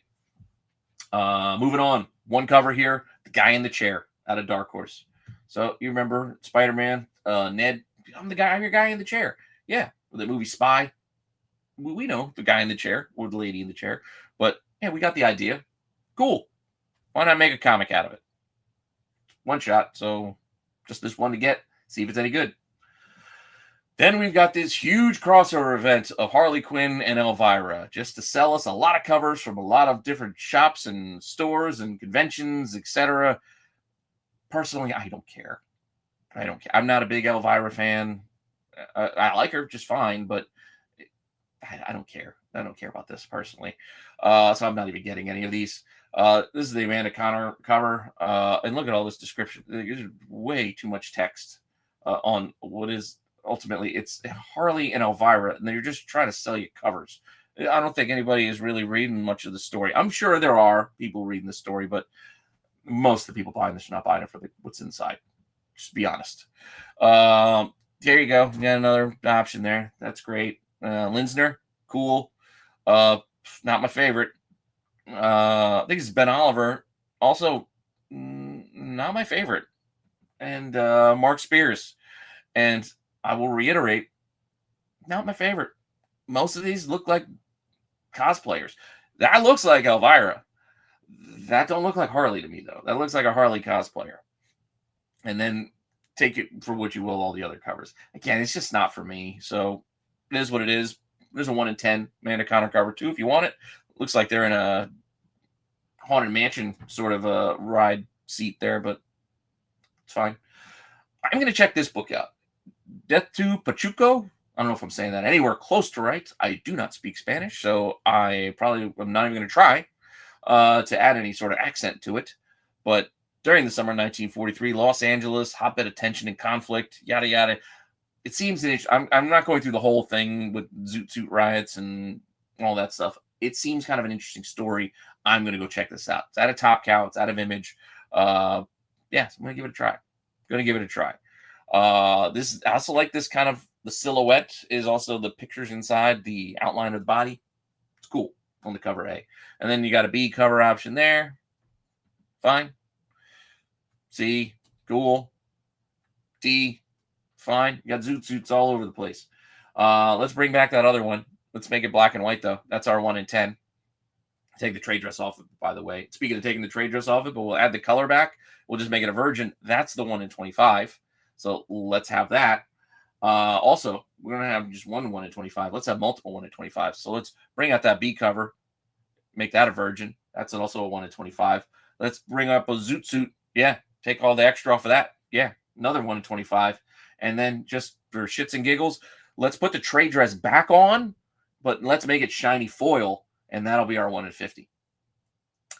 Moving on. 1 cover here. The guy in the chair out of Dark Horse. So you remember Spider-Man, Ned. I'm your guy in the chair. Yeah. The movie Spy. We know the guy in the chair or the lady in the chair. But yeah, we got the idea. Cool. Why not make a comic out of it? 1 shot. So just this one to get. See if it's any good. Then we've got this huge crossover event of Harley Quinn and Elvira, just to sell us a lot of covers from a lot of different shops and stores and conventions, etc. Personally, I don't care. I don't care. I'm not a big Elvira fan. I like her just fine, but I don't care. I don't care about this personally. So I'm not even getting any of these. This is the Amanda Connor cover. And look at all this description. There's way too much text on what is ultimately it's Harley and Elvira, and they're just trying to sell you covers. I don't think anybody is really reading much of the story. I'm sure there are people reading the story, but most of the people buying this are not buying it for what's inside. Just be honest. There you go. You got another option there. That's great. Linsner, cool. Not my favorite. I think it's Ben Oliver. Also, not my favorite. And Mark Spears. And I will reiterate, not my favorite. Most of these look like cosplayers. That looks like Elvira. That don't look like Harley to me, though. That looks like a Harley cosplayer. And then take it for what you will, all the other covers. Again, it's just not for me. So it is what it is. There's a 1 in 10 Amanda Connor cover, too, if you want it. Looks like they're in a Haunted Mansion sort of a ride seat there, but it's fine. I'm going to check this book out. Death to Pachuco. I don't know if I'm saying that anywhere close to right. I do not speak Spanish, so I probably am not even going to try to add any sort of accent to it. But during the summer of 1943, Los Angeles, hotbed of tension and conflict, yada, yada. It seems that I'm not going through the whole thing with Zoot Suit riots and all that stuff. It seems kind of an interesting story. I'm going to go check this out. It's out of Top Cow. It's out of Image. Yeah, so I'm going to give it a try. This I also like this kind of the silhouette is also the pictures inside the outline of the body. It's cool on the cover A. And then you got a B cover option there. Fine. C, cool. D, fine. You got Zoot Suits all over the place. Let's bring back that other one. Let's make it black and white, though. That's our 1 in 10. Take the trade dress off of it, by the way. Speaking of taking the trade dress off it, but we'll add the color back. We'll just make it a virgin. That's the 1 in 25. So let's have that. Also, we're going to have just one 1 in 25. Let's have multiple 1 in 25. So let's bring out that B cover. Make that a virgin. That's also a 1 in 25. Let's bring up a Zoot Suit. Yeah, take all the extra off of that. Yeah, another 1 in 25. And then just for shits and giggles, let's put the trade dress back on, but let's make it shiny foil, and that'll be our 1 in 50.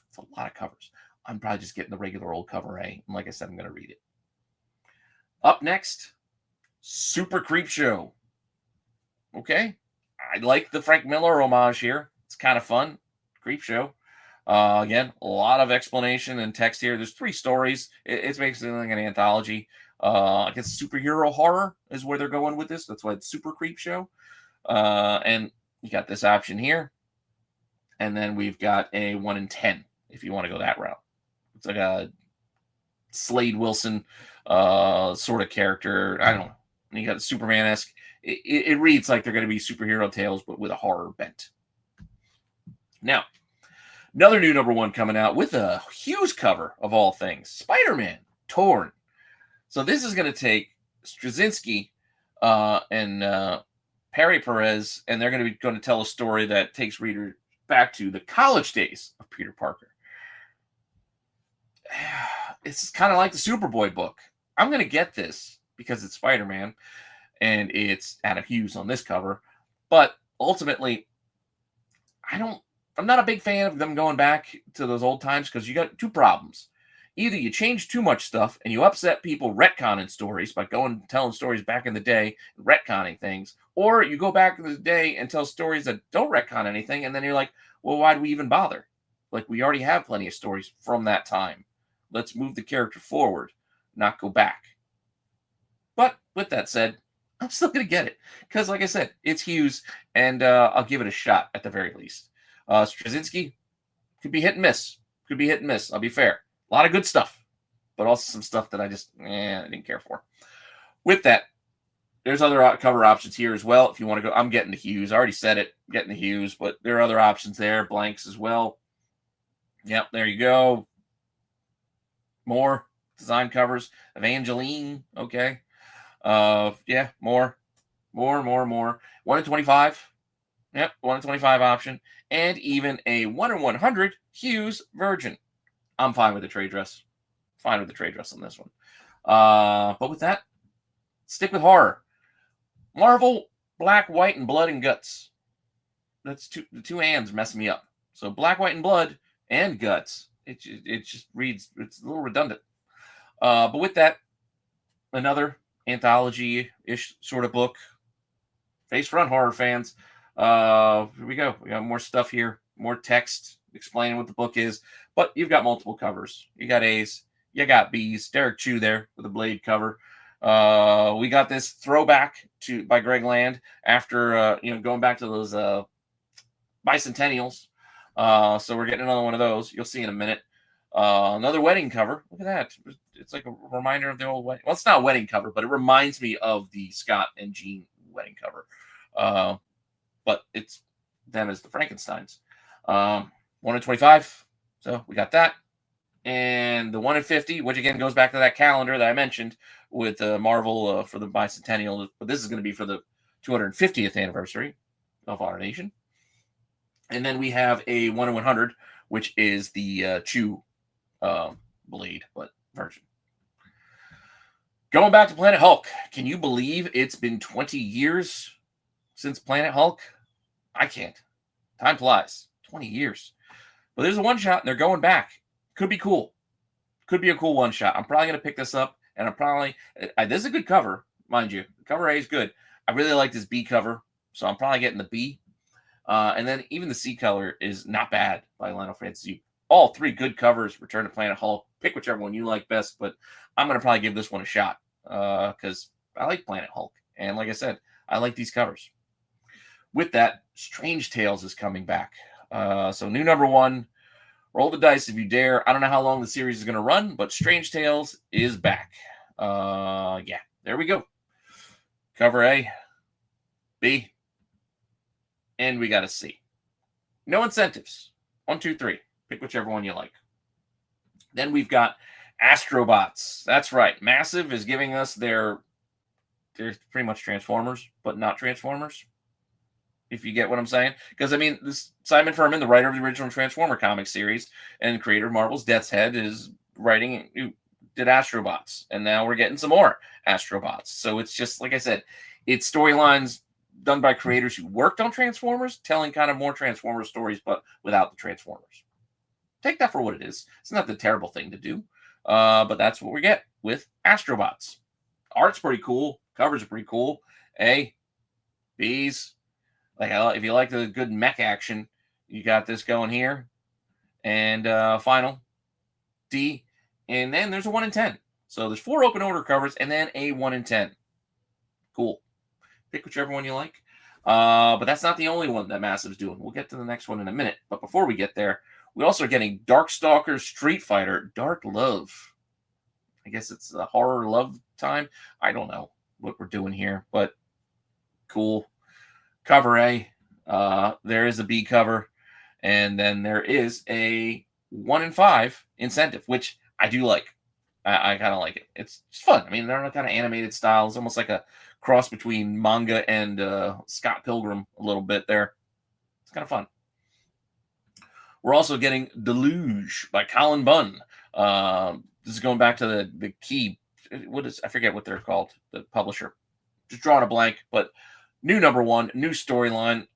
It's a lot of covers. I'm probably just getting the regular old cover A. And like I said, I'm going to read it. Up next, Super Creep Show. Okay. I like the Frank Miller homage here. It's kind of fun. Creep Show. Again, a lot of explanation and text here. There's 3 stories. It's basically like an anthology. I guess superhero horror is where they're going with this. That's why it's Super Creep Show. And you got this option here. And then we've got a 1 in 10 if you want to go that route. It's like a Slade Wilson sort of character. I don't know. And you got the Superman-esque. It reads like they're going to be superhero tales, but with a horror bent. Now, another new #1 coming out with a huge cover of all things. Spider-Man, Torn. So this is going to take Straczynski and Perry Perez, and they're going to tell a story that takes readers back to the college days of Peter Parker. It's kind of like the Superboy book. I'm going to get this because it's Spider-Man, and it's Adam Hughes on this cover. But ultimately, I'm not a big fan of them going back to those old times because you got 2 problems. Either you change too much stuff and you upset people retconning stories by going and telling stories back in the day, retconning things, or you go back in the day and tell stories that don't retcon anything, and then you're like, well, why do we even bother? Like, we already have plenty of stories from that time. Let's move the character forward, not go back. But with that said, I'm still going to get it because, like I said, it's Hughes, and I'll give it a shot at the very least. Straczynski could be hit and miss. I'll be fair. A lot of good stuff, but also some stuff that I didn't care for. With that, there's other cover options here as well. If you want to go, I'm getting the Hughes. I already said it, getting the Hughes, but there are other options there, blanks as well. Yep, there you go. More design covers. Evangeline, okay. Yeah, more. 1 in 25. Yep, 1 in 25 option. And even a 1 in 100 Hughes Virgin. I'm fine with the trade dress. Fine with the trade dress on this one. But with that, stick with horror. Marvel, Black, White, and Blood and Guts. That's the two hands mess me up. So Black, White, and Blood and Guts. It just reads, it's a little redundant. But with that, another anthology-ish sort of book. Face front horror fans. Here we go. We got more stuff here, more text explaining what the book is. But you've got multiple covers. You got A's, you got B's. Derek Chu there with a Blade cover. We got this throwback by Greg Land after going back to those bicentennials. So we're getting another one of those. You'll see in a minute. Another wedding cover. Look at that. It's like a reminder of the old wedding. Well, it's not a wedding cover, but it reminds me of the Scott and Jean wedding cover. But it's them as the Frankensteins. 1 in 25. So we got that. And the 1 in 50, which again goes back to that calendar that I mentioned with Marvel for the bicentennial. But this is going to be for the 250th anniversary of our nation. And then we have a 1 in 100, which is the Chew Blade, but version. Going back to Planet Hulk, can you believe it's been 20 years since Planet Hulk? I can't. Time flies. 20 years. But there's a one-shot, and they're going back. Could be cool. Could be a cool one-shot. I'm probably going to pick this up, and I'm probably... this is a good cover, mind you. Cover A is good. I really like this B cover, so I'm probably getting the B. And then even the C color is not bad by Lionel Francis. All three good covers. Return to Planet Hulk. Pick whichever one you like best, but I'm going to probably give this one a shot because I like Planet Hulk. And like I said, I like these covers. With that, Strange Tales is coming back. So new number 1. Roll the dice if you dare. I don't know how long the series is going to run, but Strange Tales is back. Yeah, there we go. Cover A, B, and we got a C. No incentives. 1, 2, 3. Pick whichever one you like. Then we've got Astrobots. That's right. Massive is giving us their pretty much Transformers, but not Transformers. If you get what I'm saying. Because, I mean, this Simon Furman, the writer of the original Transformer comic series and creator of Marvel's Death's Head, is did Astrobots. And now we're getting some more Astrobots. So it's just, like I said, it's storylines done by creators who worked on Transformers, telling kind of more Transformers stories, but without the Transformers. Take that for what it is. It's not the terrible thing to do. But that's what we get with Astrobots. Art's pretty cool. Covers are pretty cool. A, B's. Like, if you like the good mech action, you got this going here. And final, D. And then there's a 1 in 10. So there's 4 open order covers and then a 1 in 10. Cool. Pick whichever one you like. But that's not the only one that Massive's doing. We'll get to the next one in a minute. But before we get there, we also are getting Darkstalker Street Fighter Dark Love. I guess it's a horror love time. I don't know what we're doing here, but cool. Cover A. There is a B cover. And then there is a 1 in 5 incentive, which I do like. I kind of like it. It's fun. I mean, they're kind of animated styles, almost like a cross between manga and Scott Pilgrim a little bit there. It's kind of fun. We're also getting Deluge by Colin Bunn. This is going back to the key. I forget what they're called, the publisher. Just drawing a blank, but new number 1, new storyline.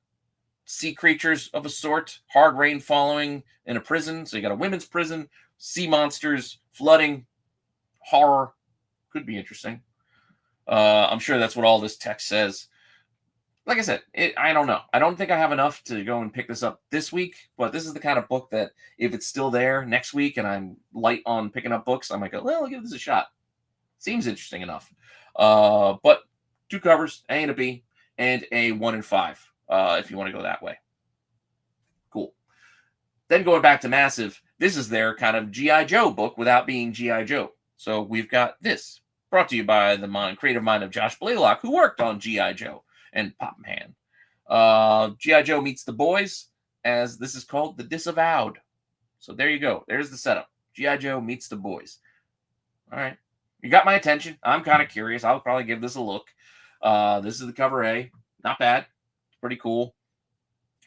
Sea creatures of a sort, hard rain following in a prison. So you got a women's prison, sea monsters, flooding, horror. Could be interesting. I'm sure that's what all this text says. Like I said, I don't know. I don't think I have enough to go and pick this up this week, but this is the kind of book that if it's still there next week and I'm light on picking up books, I might go, well, I'll give this a shot. Seems interesting enough. But 2 covers, A and a B, and a 1 in 5. If you want to go that way. Cool. Then going back to Massive, this is their kind of G.I. Joe book without being G.I. Joe. So we've got this, brought to you by the creative mind of Josh Blaylock, who worked on G.I. Joe and Pop Man. G.I. Joe meets the boys, as this is called The Disavowed. So there you go. There's the setup. G.I. Joe meets the boys. All right. You got my attention. I'm kind of curious. I'll probably give this a look. This is the cover A. Not bad. Pretty cool.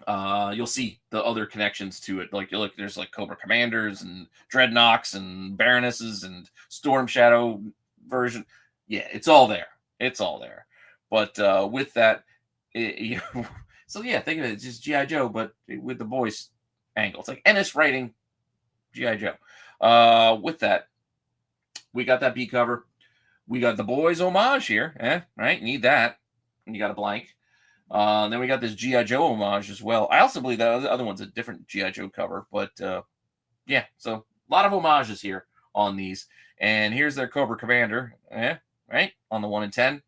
You'll see the other connections to it. Like you look, there's like Cobra Commanders and Dreadnoks and Baronesses and Storm Shadow version. Yeah, it's all there. It's all there. But with that, so yeah, think of it. It's just GI Joe, but with the boys angle. It's like Ennis writing GI Joe. With that, we got that B cover. We got the boys homage here. Right? Need that. And you got a blank. Then we got this G.I. Joe homage as well. I also believe that the other one's a different G.I. Joe cover, but yeah, so a lot of homages here on these. And here's their Cobra Commander, right, on the 1 in 10.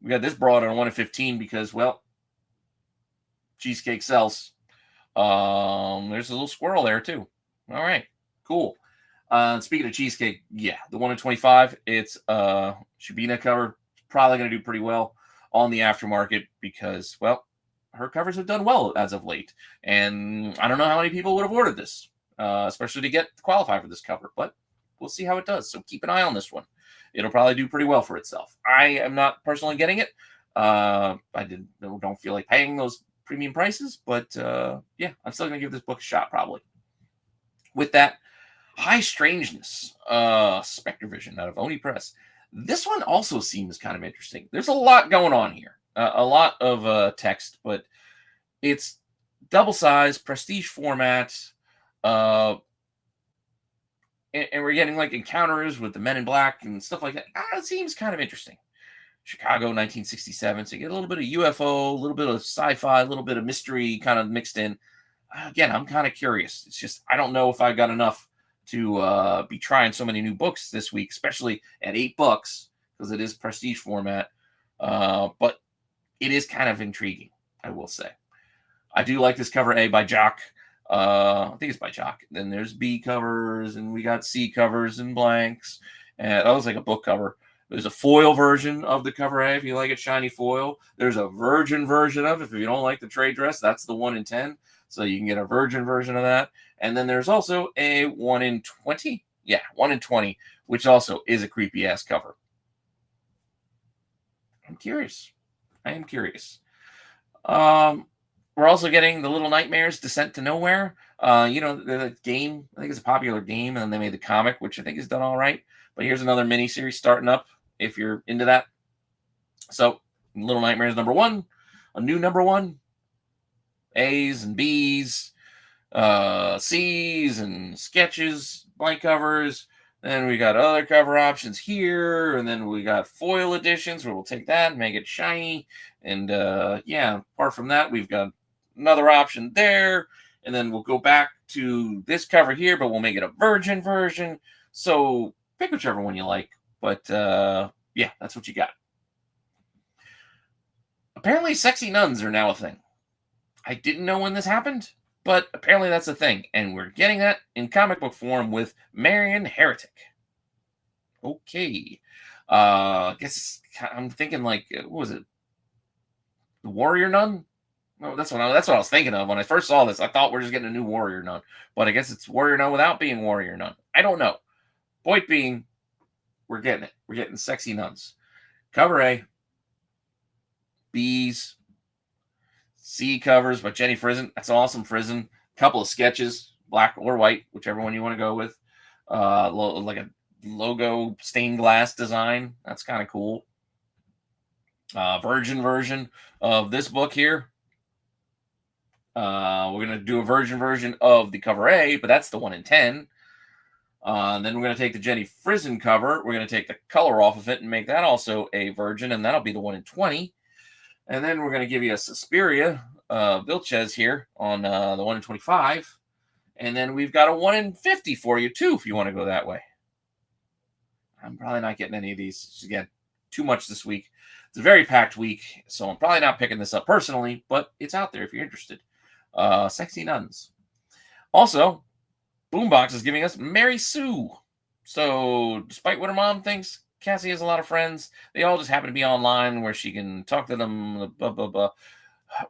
We got this broad on 1 in 15 because, well, cheesecake sells. There's a little squirrel there, too. All right, cool. Speaking of cheesecake, yeah, the 1 in 25, it's Shabina cover. Probably going to do pretty well on the aftermarket because, well, her covers have done well as of late. And I don't know how many people would have ordered this, especially to get qualify for this cover, but we'll see how it does. So keep an eye on this one. It'll probably do pretty well for itself. I am not personally getting it. I don't feel like paying those premium prices, but yeah, I'm still going to give this book a shot probably. With that, High Strangeness, Spectre Vision out of Oni Press. This one also seems kind of interesting. There's a lot going on here, a lot of text, but it's double-sized, prestige format, and we're getting like encounters with the Men in Black and stuff like that. It seems kind of interesting. Chicago, 1967. So you get a little bit of UFO, a little bit of sci-fi, a little bit of mystery kind of mixed in. Again, I'm kind of curious. It's just I don't know if I got enough to be trying so many new books this week, especially at $8 because it is prestige format. But it is kind of intriguing, I will say. I do like this cover A by Jock. I think it's by Jock. Then there's B covers, and we got C covers and blanks. And that was like a book cover. There's a foil version of the cover A if you like it shiny foil. There's a virgin version of it if you don't like the trade dress. That's the 1 in 10. So you can get a virgin version of that. And then there's also a 1 in 20. Yeah, 1 in 20, which also is a creepy ass cover. I'm curious. I am curious. We're also getting the Little Nightmares Descent to Nowhere. The game, I think it's a popular game, and they made the comic, which I think is done all right. But here's another miniseries starting up if you're into that. So, Little Nightmares number 1, a new number 1, A's and B's, C's and sketches, blank covers. Then we got other cover options here, and then we got foil editions where we'll take that and make it shiny. And yeah, apart from that, we've got another option there, and then we'll go back to this cover here, but we'll make it a virgin version. So pick whichever one you like. But yeah, that's what you got. Apparently, sexy nuns are now a thing. I didn't know when this happened, but apparently that's a thing. And we're getting that in comic book form with Marion Heretic. Okay. I guess I'm thinking like, what was it? The Warrior Nun? No, that's what I was thinking of. When I first saw this, I thought we're just getting a new Warrior Nun. But I guess it's Warrior Nun without being Warrior Nun. I don't know. Point being, we're getting it. We're getting sexy nuns. Cover A. B's. C covers by Jenny Frison. That's awesome, Frison. Couple of sketches, black or white, whichever one you want to go with. Like a logo stained glass design. That's kind of cool. Virgin version of this book here. We're going to do a virgin version of the cover A, but that's the 1 in 10. Then we're going to take the Jenny Frison cover. We're going to take the color off of it and make that also a virgin, and that'll be the 1 in 20. And then we're going to give you a Suspiria Vilches here on the 1 in 25. And then we've got a 1 in 50 for you, too, if you want to go that way. I'm probably not getting any of these. It's, again, too much this week. It's a very packed week, so I'm probably not picking this up personally, but it's out there if you're interested. Sexy Nuns. Also, Boombox is giving us Mary Sue. So, despite what her mom thinks, Cassie has a lot of friends. They all just happen to be online where she can talk to them, blah, blah, blah.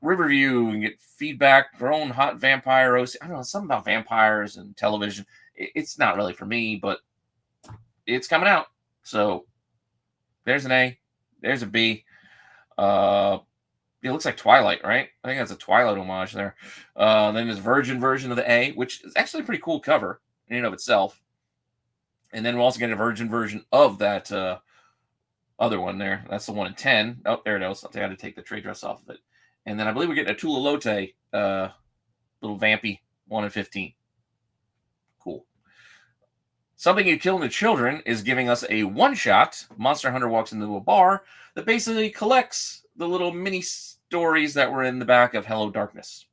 Riverview and get feedback. Her own hot vampire OC. I don't know, something about vampires and television. It's not really for me, but it's coming out. So there's an A, there's a B. It looks like Twilight, right? I think that's a Twilight homage there. Then there's Virgin version of the A, which is actually a pretty cool cover in and of itself. And then we're also getting a Virgin version of that other one there. That's the 1 in 10. Oh, there it is. I got to take the trade dress off of it. And then I believe we're getting a Tula Lote little vampy 1 in 15. Cool. Something You Kill in the Children is giving us a one-shot. Monster Hunter walks into a bar that basically collects the little mini stories that were in the back of Hello Darkness.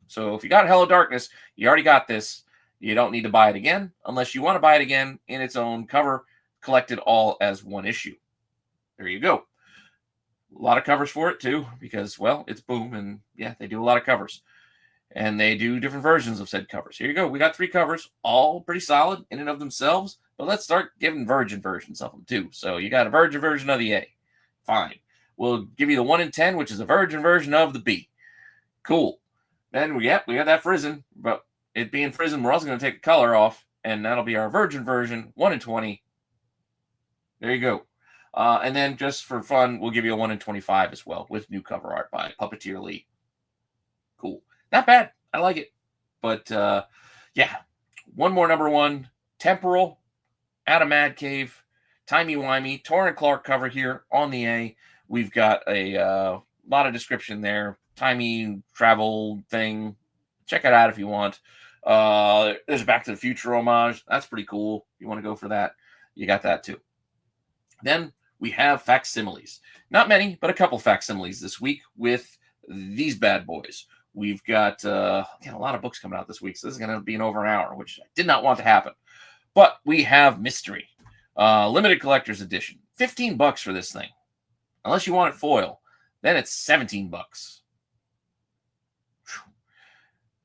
So if you got Hello Darkness, you already got this. You don't need to buy it again unless you want to buy it again in its own cover, collected all as one issue. There you go. A lot of covers for it too, because, well, it's Boom, and yeah, they do a lot of covers. And they do different versions of said covers. Here you go. We got 3 covers, all pretty solid in and of themselves. But let's start giving Virgin versions of them too. So you got a Virgin version of the A. Fine. We'll give you the 1 in 10, which is a Virgin version of the B. Cool. Then we got that Frizzen. But it being Frizzen, we're also going to take the color off. And that'll be our Virgin version, 1 in 20. There you go. And then just for fun, we'll give you a 1 in 25 as well with new cover art by Puppeteer Lee. Cool. Not bad. I like it. But, yeah. One more number 1. Temporal. Out of Mad Cave. Timey-wimey. Torrin Clark cover here on the A. We've got a lot of description there. Timey travel thing. Check it out if you want. There's a Back to the Future homage. That's pretty cool. If you want to go for that, you got that too. Then we have Faximiles. Not many, but a couple Faximiles this week with these bad boys. We've got a lot of books coming out this week, so this is going to be an over an hour, which I did not want to happen. But we have Mystery, limited collector's edition. $15 for this thing. Unless you want it foil, then it's $17.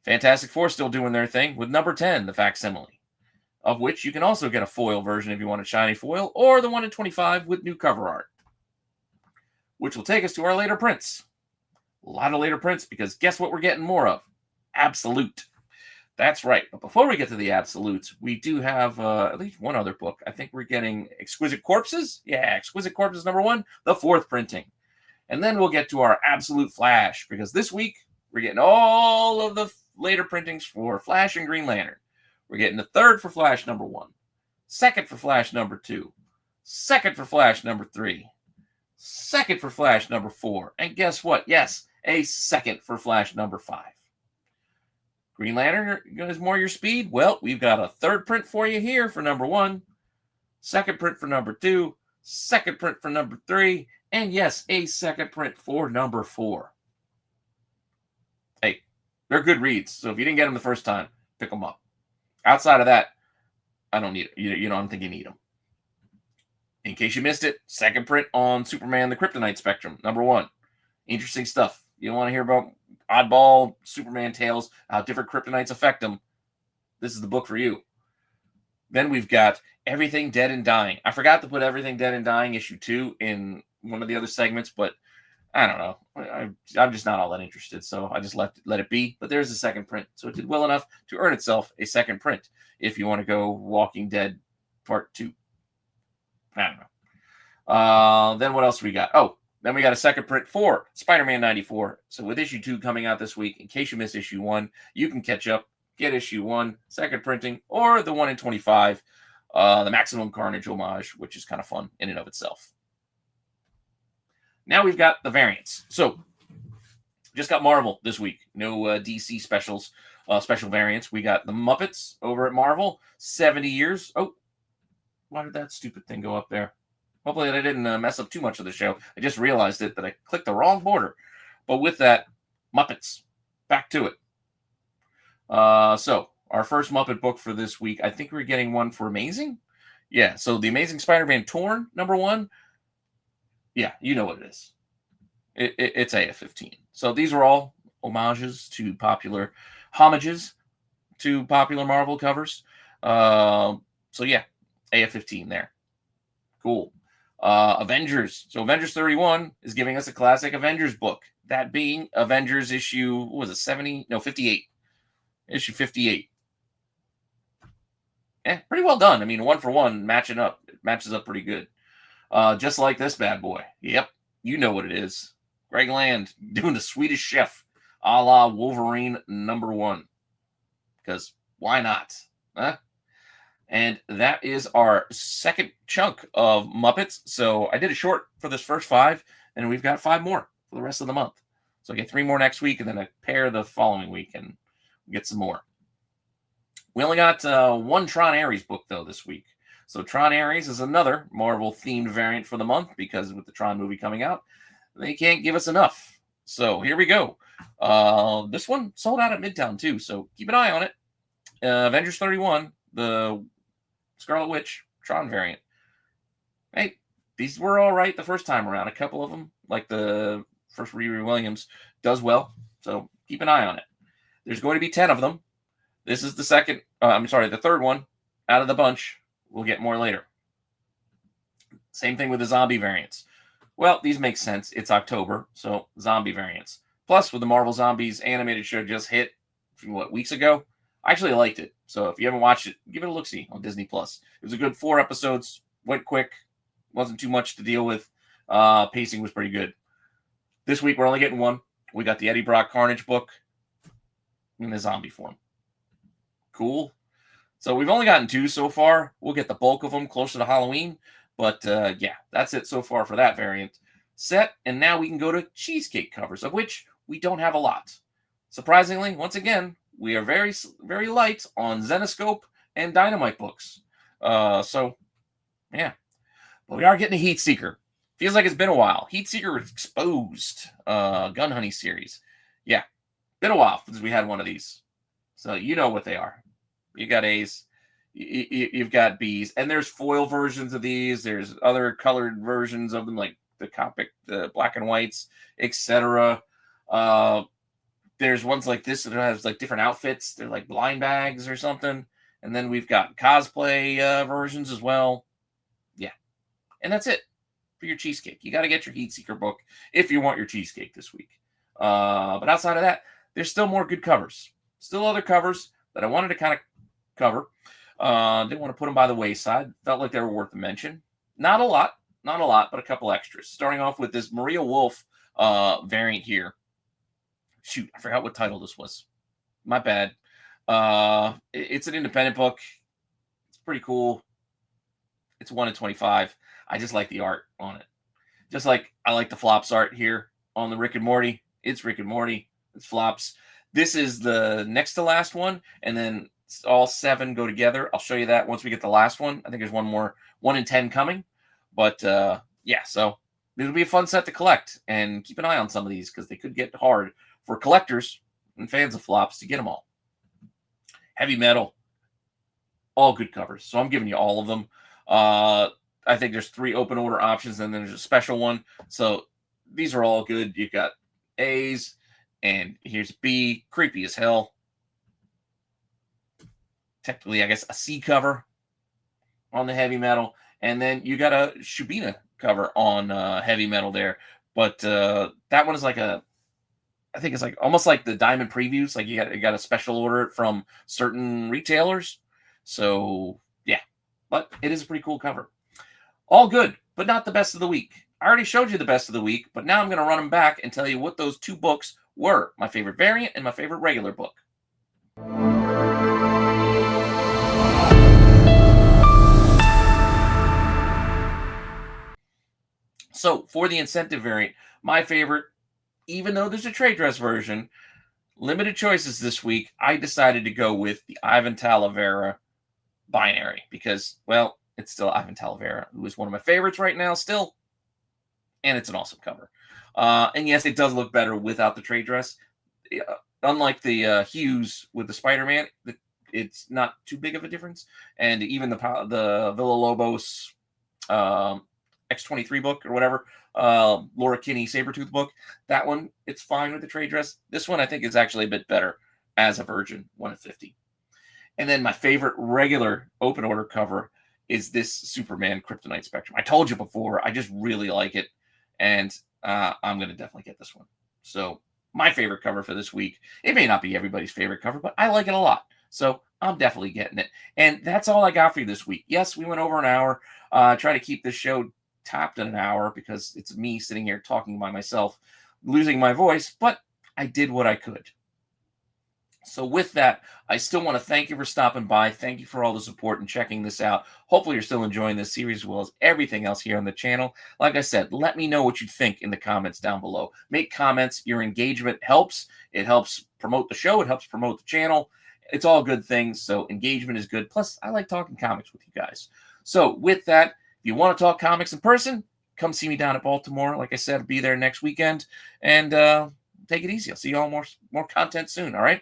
Fantastic Four still doing their thing with number 10, the Facsimile, of which you can also get a foil version if you want a shiny foil, or the 1 in 25 with new cover art, which will take us to our later prints. A lot of later prints, because guess what we're getting more of? Absolute. That's right. But before we get to the absolutes, we do have at least one other book. I think we're getting Exquisite Corpses. Yeah, Exquisite Corpses number 1, the 4th printing. And then we'll get to our absolute Flash, because this week we're getting all of the later printings for Flash and Green Lantern. We're getting the 3rd for Flash number 1, 2nd for Flash number 2, 2nd for Flash number 3, 2nd for Flash number 4, and guess what? Yes, a 2nd for Flash number 5. Green Lantern is more your speed? Well, we've got a 3rd print for you here for number 1, 2nd print for number 2, 2nd print for number 3, and yes, a 2nd print for number 4. Hey, they're good reads, so if you didn't get them the first time, pick them up. Outside of that, I don't need it. You don't think you need them. In case you missed it, 2nd print on Superman, the Kryptonite Spectrum, number 1. Interesting stuff. You don't want to hear about oddball Superman tales, how different kryptonites affect them. This is the book for you. Then we've got Everything Dead and Dying. I forgot to put Everything Dead and Dying issue 2 in one of the other segments, but I don't know. I'm just not all that interested, so I just let it be. But there's a 2nd print, so it did well enough to earn itself a 2nd print if you want to go Walking Dead Part 2. I don't know. Then what else we got? Oh, then we got a 2nd print for Spider-Man 94. So with issue 2 coming out this week, in case you missed issue 1, you can catch up, get issue 1, 2nd printing, or the 1 in 25, the Maximum Carnage homage, which is kind of fun in and of itself. Now we've got the variants. So just got Marvel this week. No DC specials, special variants. We got the Muppets over at Marvel, 70 years. Oh, why did that stupid thing go up there? Hopefully I didn't mess up too much of the show. I just realized that I clicked the wrong border. But with that, Muppets. Back to it. So our first Muppet book for this week, I think we're getting one for Amazing. Yeah, so the Amazing Spider-Man Torn, number 1. Yeah, you know what it is. It's AF-15. So these are all homages to popular Marvel covers. So yeah, AF-15 there. Cool. Avengers. So Avengers 31 is giving us a classic Avengers book. That being Avengers issue, what was it, 70? No, 58. Issue 58. pretty well done. I mean, one for one, matching up. It matches up pretty good. Just like this bad boy. Yep, you know what it is. Greg Land doing the Swedish Chef, a la Wolverine #1. Because why not? Huh? And that is our second chunk of Muppets. So I did a short for this first 5, and we've got 5 more for the rest of the month. So I get 3 more next week, and then a pair the following week, and we get some more. We only got one Tron Ares book, though, this week. So Tron Ares is another Marvel-themed variant for the month, because with the Tron movie coming out, they can't give us enough. So here we go. This one sold out at Midtown, too, so keep an eye on it. Avengers 31, the Scarlet Witch Tron variant. Hey, these were all right the first time around. A couple of them, like the first Riri Williams, does well. So keep an eye on it. There's going to be 10 of them. This is the the third one out of the bunch. We'll get more later. Same thing with the zombie variants. Well, these make sense. It's October, so zombie variants. Plus, with the Marvel Zombies animated show just hit, weeks ago? I actually liked it. So if you haven't watched it, give it a look-see on Disney+. It was a good 4 episodes. Went quick. Wasn't too much to deal with. Pacing was pretty good. This week, we're only getting 1. We got the Eddie Brock Carnage book in the zombie form. Cool. So we've only gotten 2 so far. We'll get the bulk of them closer to Halloween. But, yeah, that's it so far for that variant set. And now we can go to cheesecake covers, of which we don't have a lot. Surprisingly, once again, we are very, very light on Zenoscope and Dynamite books. So, yeah. But we are getting a Heat Seeker. Feels like it's been a while. Heat Seeker Exposed, Gun Honey series. Yeah, been a while since we had one of these. So you know what they are. You got A's, you've got B's, and there's foil versions of these. There's other colored versions of them, like the Copic, the black and whites, etc. There's ones like this that has like different outfits. They're like blind bags or something. And then we've got cosplay versions as well. Yeah, and that's it for your cheesecake. You got to get your Heat Seeker book if you want your cheesecake this week. But outside of that, there's still more good covers. Still other covers that I wanted to kind of cover. Didn't want to put them by the wayside. Felt like they were worth a mention. Not a lot, but a couple extras. Starting off with this Maria Wolf variant here. Shoot, I forgot what title this was. My bad. It's an independent book. It's pretty cool. It's 1 in 25. I just like the art on it. Just like I like the Flops art here on the Rick and Morty. It's Rick and Morty. It's Flops. This is the next to last one, and then all 7 go together. I'll show you that once we get the last one. I think there's one more, 1 in 10 coming. But, yeah, so it'll be a fun set to collect. And keep an eye on some of these because they could get hard for collectors and fans of Flops to get them all. Heavy Metal. All good covers. So I'm giving you all of them. I think there's 3 open order options, and then there's a special one. So these are all good. You got A's, and here's B. Creepy as hell. Technically, I guess, a C cover on the Heavy Metal. And then you got a Shubina cover on Heavy Metal there. But that one is like I think it's like almost like the Diamond Previews. Like you got a special order from certain retailers. So, yeah. But it is a pretty cool cover. All good, but not the best of the week. I already showed you the best of the week, but now I'm going to run them back and tell you what those 2 books were. My favorite variant and my favorite regular book. So, for the incentive variant, my favorite, even though there's a trade dress version, limited choices this week, I decided to go with the Ivan Talavera binary because, well, it's still Ivan Talavera, who is one of my favorites right now still, and it's an awesome cover. And yes, it does look better without the trade dress. Unlike the hues with the Spider-Man, it's not too big of a difference. And even the Villa-Lobos X-23 book or whatever, Laura Kinney Sabretooth book, that one, it's fine with the trade dress. This one I think is actually a bit better as a virgin, 1 in 50. And then my favorite regular open order cover is this Superman Kryptonite Spectrum. I told you before, I just really like it. And I'm going to definitely get this one. So my favorite cover for this week. It may not be everybody's favorite cover, but I like it a lot. So I'm definitely getting it. And that's all I got for you this week. Yes, we went over an hour. Try to keep this show topped at an hour because it's me sitting here talking by myself, losing my voice, but I did what I could. So with that, I still want to thank you for stopping by. Thank you for all the support and checking this out. Hopefully you're still enjoying this series as well as everything else here on the channel. Like I said, let me know what you think in the comments down below. Make comments. Your engagement helps. It helps promote the show. It helps promote the channel. It's all good things. So engagement is good. Plus, I like talking comics with you guys. So with that, if you want to talk comics in person, come see me down at Baltimore. Like I said, I'll be there next weekend. And take it easy. I'll see you all more content soon. All right.